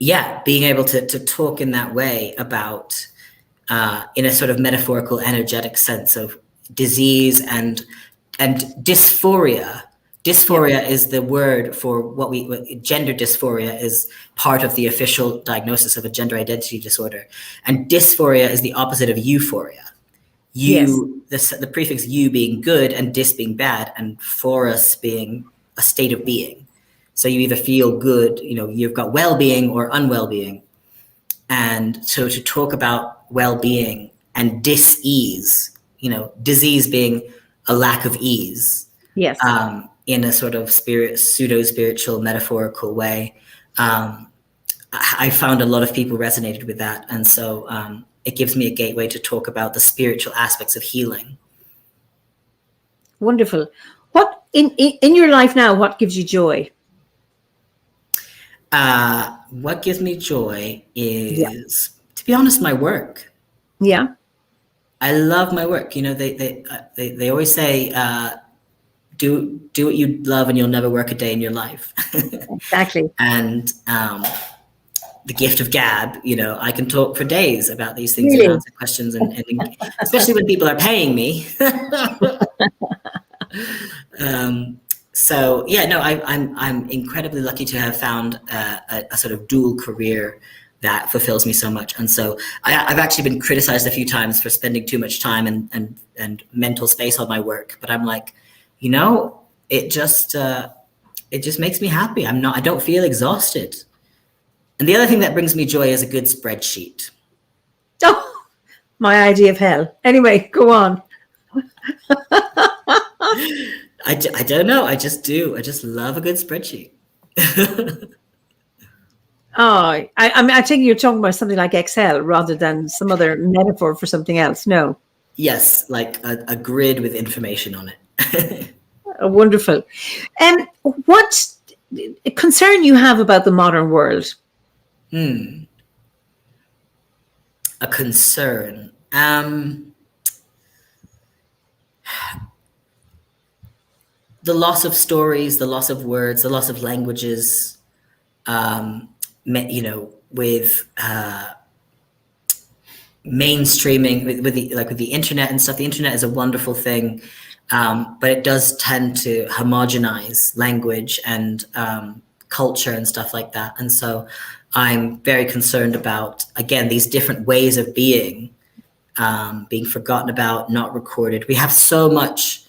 Being able to talk in that way about in a sort of metaphorical, energetic sense of disease and dysphoria. Dysphoria is the word for gender dysphoria is part of the official diagnosis of a gender identity disorder. And dysphoria is the opposite of euphoria. The prefix you being good and dys being bad, and phorus being a state of being. So you either feel good, you've got well-being or unwell-being. And so to talk about well-being and dis-ease, disease being a lack of ease. Yes. In a sort of pseudo-spiritual, metaphorical way. I found a lot of people resonated with that. And so it gives me a gateway to talk about the spiritual aspects of healing. Wonderful. What in your life now, what gives you joy? What gives me joy is, to be honest, my work. Yeah. I love my work. They always say, do what you love and you'll never work a day in your life. Exactly. And the gift of gab, I can talk for days about these things really? And answer questions, and especially when people are paying me. I'm incredibly lucky to have found a sort of dual career that fulfills me so much. And so I've actually been criticized a few times for spending too much time and mental space on my work. But I'm like, it just makes me happy. I don't feel exhausted. And the other thing that brings me joy is a good spreadsheet. Oh, my idea of hell. Anyway, go on. I don't know. I just do. I just love a good spreadsheet. Oh, I think you're talking about something like Excel rather than some other metaphor for something else. No. Yes, like a grid with information on it. Wonderful. And what a concern you have about the modern world? A concern. The loss of stories, the loss of words, the loss of languages, with mainstreaming, with the internet and stuff. The internet is a wonderful thing, but it does tend to homogenize language and culture and stuff like that. And so I'm very concerned about, again, these different ways of being forgotten about, not recorded. We have so much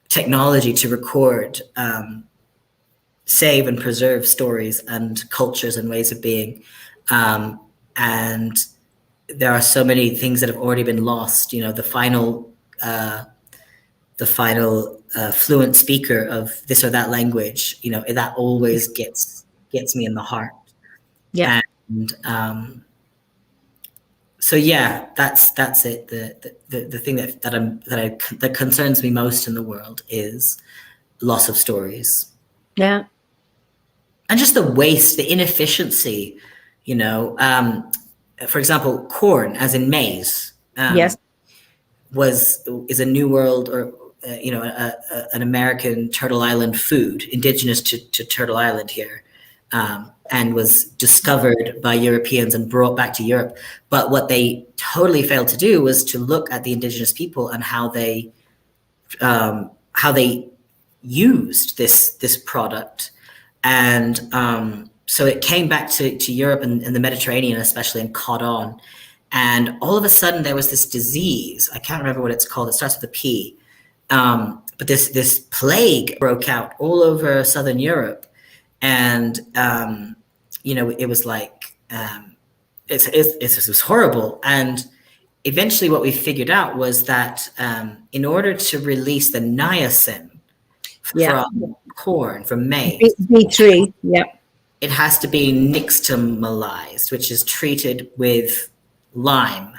technology to record, save and preserve stories and cultures and ways of being. And there are so many things that have already been lost. The final fluent speaker of this or that language, that always gets me in the heart. Yeah. And so yeah, that's it. The thing that concerns me most in the world is loss of stories. Yeah. And just the waste, the inefficiency, for example, corn, as in maize, yes, is a New World or an American Turtle Island food, indigenous to Turtle Island here, and was discovered by Europeans and brought back to Europe. But what they totally failed to do was to look at the indigenous people and how they used this product. And so it came back to Europe and the Mediterranean, especially, and caught on. And all of a sudden there was this disease. I can't remember what it's called. It starts with a P. But this plague broke out all over Southern Europe. And, it was like, it was horrible. And eventually what we figured out was that in order to release the niacin from corn, from maize, B3, yeah, it has to be nixtamalized, which is treated with lime,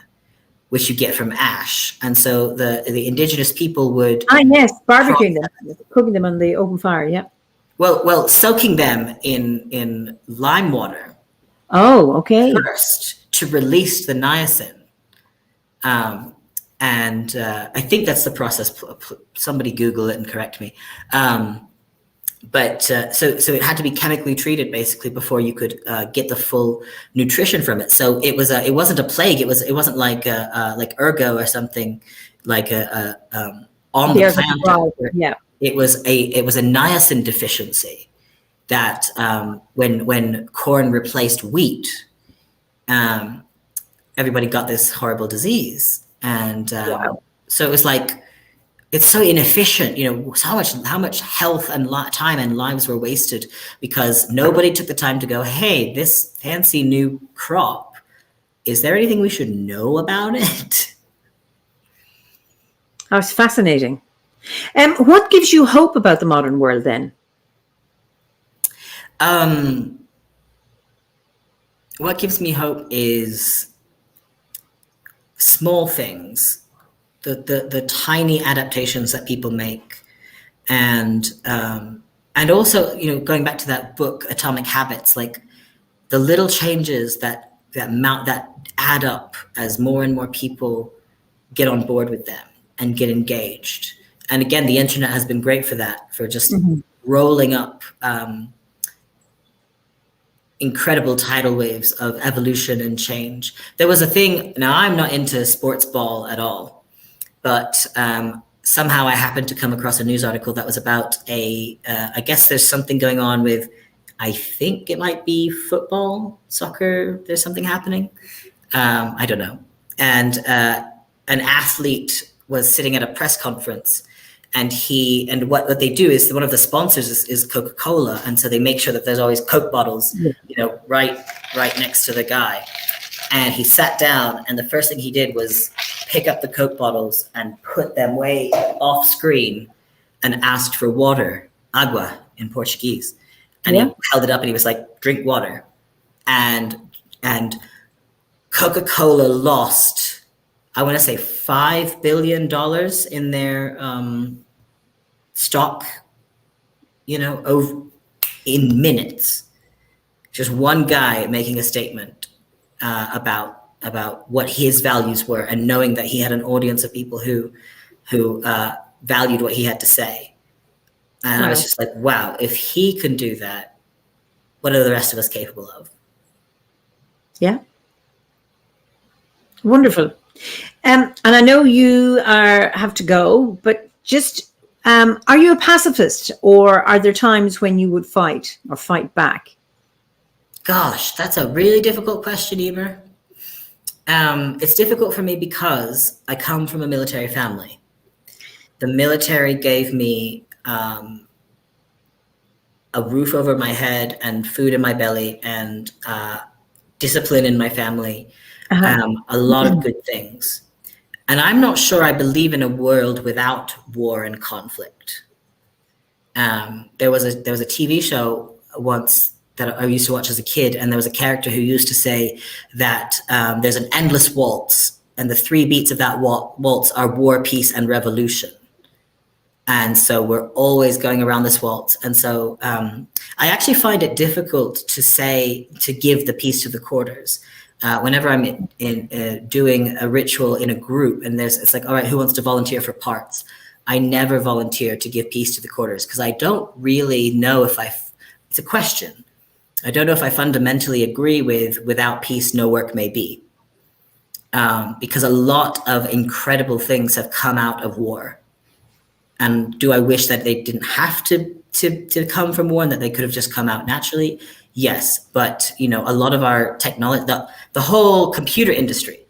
which you get from ash. And so the indigenous people would barbecuing them, cooking them on the open fire. Yeah. Well, soaking them in lime water. Oh, okay. First to release the niacin. And I think that's the process. Somebody Google it and correct me. But so it had to be chemically treated basically before you could get the full nutrition from it. So it wasn't a plague. It wasn't like ergo or something like on the plant. Yeah. It was a niacin deficiency that when corn replaced wheat, everybody got this horrible disease. And so it was like, it's so inefficient, how much health and time and lives were wasted because nobody took the time to go, hey, this fancy new crop, is there anything we should know about it? Oh, it's fascinating. What gives you hope about the modern world then? What gives me hope is small things, the tiny adaptations that people make, and also going back to that book Atomic Habits, like the little changes that add up as more and more people get on board with them and get engaged. And again, the internet has been great for that, for just rolling up incredible tidal waves of evolution and change. There was a thing, now I'm not into sports ball at all, but somehow I happened to come across a news article that was about I guess there's something going on with, I think it might be football, soccer, there's something happening. I don't know. And an athlete was sitting at a press conference, and what they do is one of the sponsors is Coca-Cola. And so they make sure that there's always Coke bottles, right next to the guy. And he sat down, and the first thing he did was pick up the Coke bottles and put them way off screen and asked for water, agua in Portuguese. And he held it up and he was like, drink water. And Coca-Cola lost, I want to say $5 billion in their stock, in minutes. Just one guy making a statement about what his values were, and knowing that he had an audience of people who valued what he had to say. And I was just like, wow, if he can do that, what are the rest of us capable of? Yeah. Wonderful. And I know you have to go, but just, are you a pacifist, or are there times when you would fight or fight back? Gosh, that's a really difficult question, Eimear. It's difficult for me because I come from a military family. The military gave me a roof over my head and food in my belly and discipline in my family, a lot of good things. And I'm not sure I believe in a world without war and conflict. There was a TV show once that I used to watch as a kid, and there was a character who used to say that there's an endless waltz, and the 3 beats of that waltz are war, peace, and revolution. And so we're always going around this waltz. And so I actually find it difficult to give the peace to the quarters. Whenever I'm doing a ritual in a group, and it's like, all right, who wants to volunteer for parts? I never volunteer to give peace to the quarters, because I don't really know it's a question. I don't know if I fundamentally agree with without peace, no work may be. Because a lot of incredible things have come out of war. And do I wish that they didn't have to come from war and that they could have just come out naturally? Yes, but a lot of our technology, the whole computer industry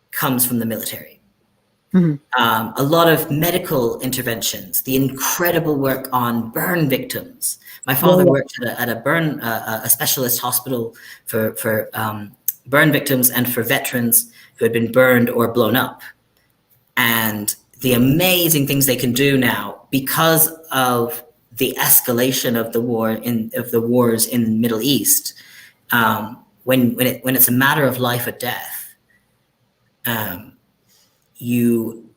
comes from the military. Mm-hmm. A lot of medical interventions, the incredible work on burn victims. My father worked at a specialist hospital for burn victims and for veterans who had been burned or blown up. And the amazing things they can do now because of the escalation of the wars in the Middle East, when it's a matter of life or death, you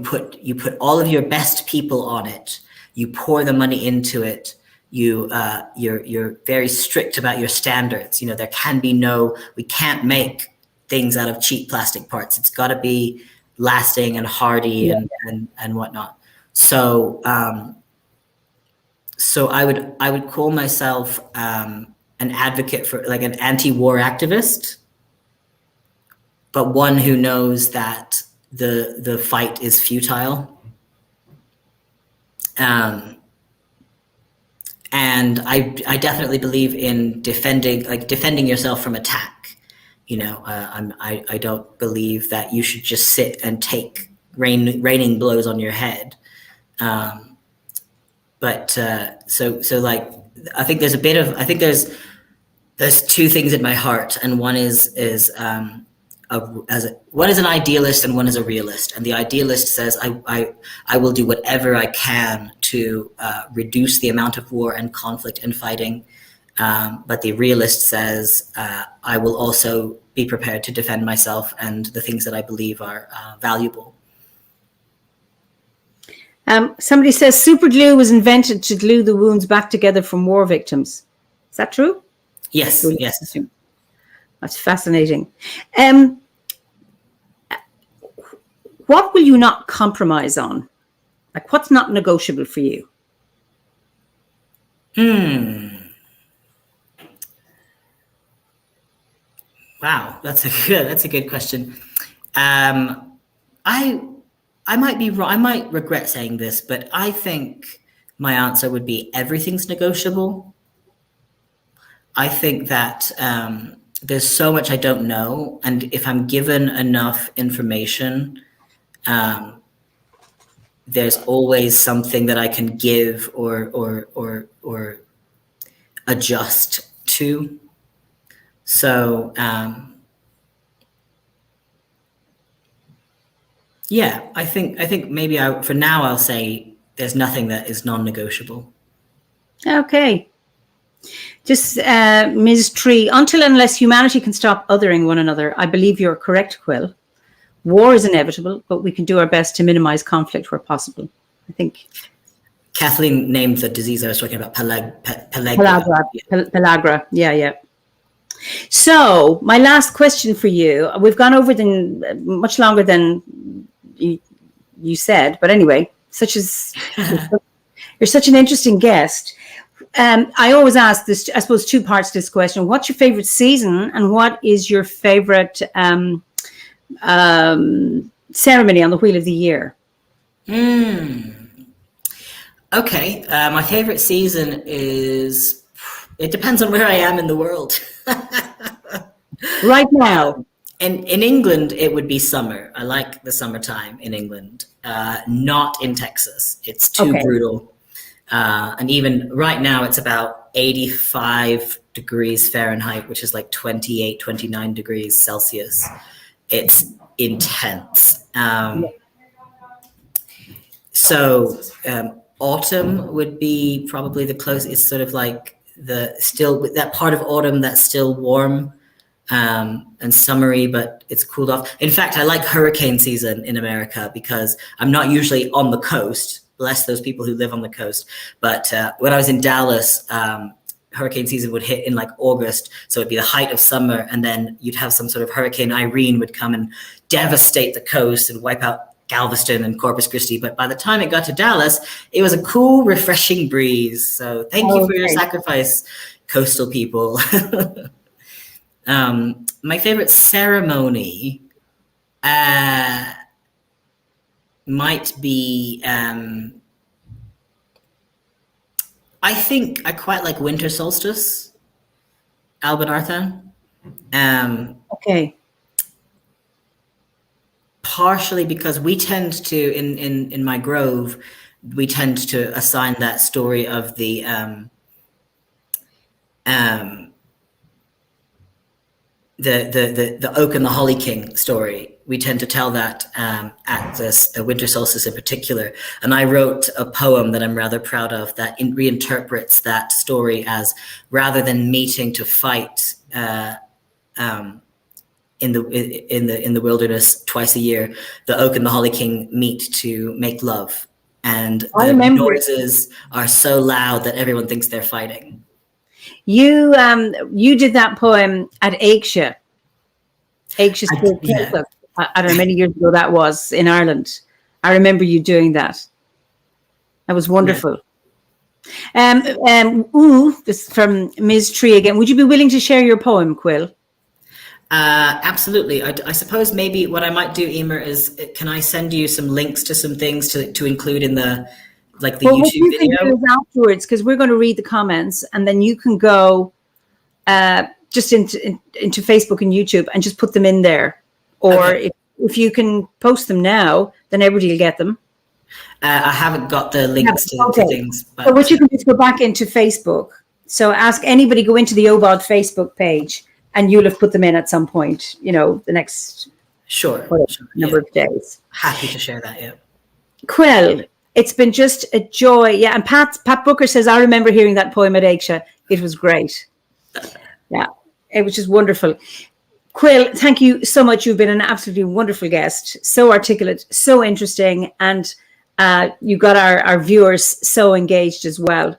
put all of your best people on it. You pour the money into it. You're very strict about your standards. There can be we can't make things out of cheap plastic parts. It's got to be lasting and hardy and whatnot. So I would call myself an advocate for, like, an anti-war activist, but one who knows that the fight is futile. And I definitely believe in defending yourself from attack. I don't believe that you should just sit and take raining blows on your head. But I think there's 2 things in my heart, and one is one is an idealist and one is a realist. And the idealist says I will do whatever I can to reduce the amount of war and conflict and fighting. But the realist says I will also be prepared to defend myself and the things that I believe are valuable. Somebody says super glue was invented to glue the wounds back together from war victims. Is that true? Yes. Yes. That's fascinating. What will you not compromise on? Like, what's not negotiable for you? Wow, that's a good question. I might be wrong. I might regret saying this, but I think my answer would be everything's negotiable. I think that there's so much I don't know, and if I'm given enough information, there's always something that I can give or adjust to. So I think maybe for now I'll say there's nothing that is non-negotiable. Okay. Just Ms. Tree, until unless humanity can stop othering one another, I believe you're correct, Quill. War is inevitable, but we can do our best to minimize conflict where possible. I think Kathleen named the disease I was talking about pellagra. Pellagra. Yeah. So my last question for you, we've gone over much longer than you said, but anyway, you're such an interesting guest. I always ask this, I suppose, two parts to this question. What's your favorite season, and what is your favorite ceremony on the Wheel of the Year? Okay, my favorite season is, it depends on where I am in the world. Right now. In England, it would be summer. I like the summertime in England. Not in Texas. It's too brutal. And even right now, it's about 85 degrees Fahrenheit, which is like 28, 29 degrees Celsius. It's intense. So autumn would be probably the closest. It's sort of like that part of autumn that's still warm and summery, but it's cooled off. In fact, I like hurricane season in America because I'm not usually on the coast. Bless those people who live on the coast. But when I was in Dallas, hurricane season would hit in like August. So it'd be the height of summer. And then you'd have some sort of Hurricane Irene would come and devastate the coast and wipe out Galveston and Corpus Christi. But by the time it got to Dallas, it was a cool, refreshing breeze. So thank you for your sacrifice, coastal people. My favorite ceremony might be, I think I quite like winter solstice, Alban Arthan. Okay. Partially because we tend to, in my grove, we tend to assign that story of the oak and the holly king story. We tend to tell that at this winter solstice in particular. And I wrote a poem that I'm rather proud of that reinterprets that story as, rather than meeting to fight in the wilderness twice a year, the oak and the holly king meet to make love. And the noises are so loud that everyone thinks they're fighting. You did that poem at Eimear. I don't know, many years ago that was, in Ireland. I remember you doing that. That was wonderful. Yeah. This is from Ms. Tree again. Would you be willing to share your poem, Quill? Absolutely. I suppose maybe what I might do, Eimear, is can I send you some links to some things to include in the YouTube video? Can do afterwards, because we're going to read the comments, and then you can go just into Facebook and YouTube and just put them in there. Or if you can post them now, then everybody will get them. I haven't got the links to things. But... So what you can do is go back into Facebook. So ask anybody, go into the OBOD Facebook page, and you'll have put them in at some point, the next number of days. Happy to share that, yeah. Quill, it's been just a joy. Yeah, and Pat Booker says, I remember hearing that poem at Eimear. It was great. Yeah, it was just wonderful. Quill, thank you so much. You've been an absolutely wonderful guest, so articulate, so interesting, and you got our viewers so engaged as well.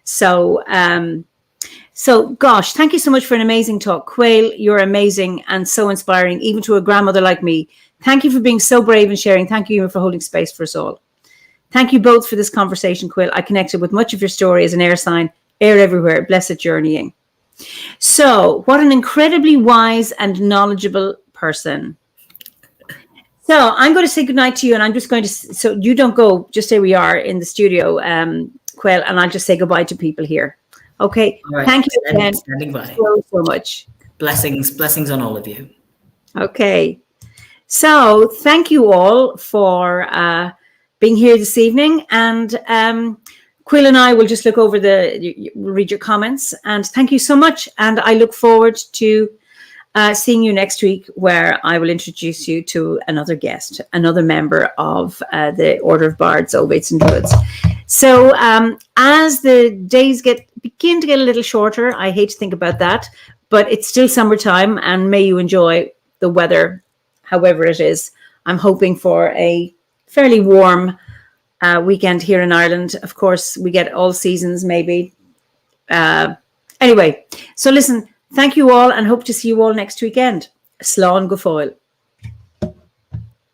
So gosh, thank you so much for an amazing talk. Quill, you're amazing and so inspiring, even to a grandmother like me. Thank you for being so brave and sharing. Thank you for holding space for us all. Thank you both for this conversation, Quill. I connected with much of your story as an air sign, air everywhere, blessed journeying. So what an incredibly wise and knowledgeable person. So I'm going to say goodnight to you, and I'm just going to, so you don't go, just say we are in the studio, Quill, and I'll just say goodbye to people here. Okay. Right. Thank you again so much. Blessings on all of you. Okay. So thank you all for being here this evening, and Quill and I will just look over read your comments, and thank you so much. And I look forward to seeing you next week, where I will introduce you to another guest, another member of the Order of Bards, Obates and Druids. So as the days begin to get a little shorter, I hate to think about that, but it's still summertime, and may you enjoy the weather, however it is. I'm hoping for a fairly warm weekend here in Ireland. Of course, we get all seasons maybe. Anyway, so listen, thank you all and hope to see you all next weekend. Slán go fóill.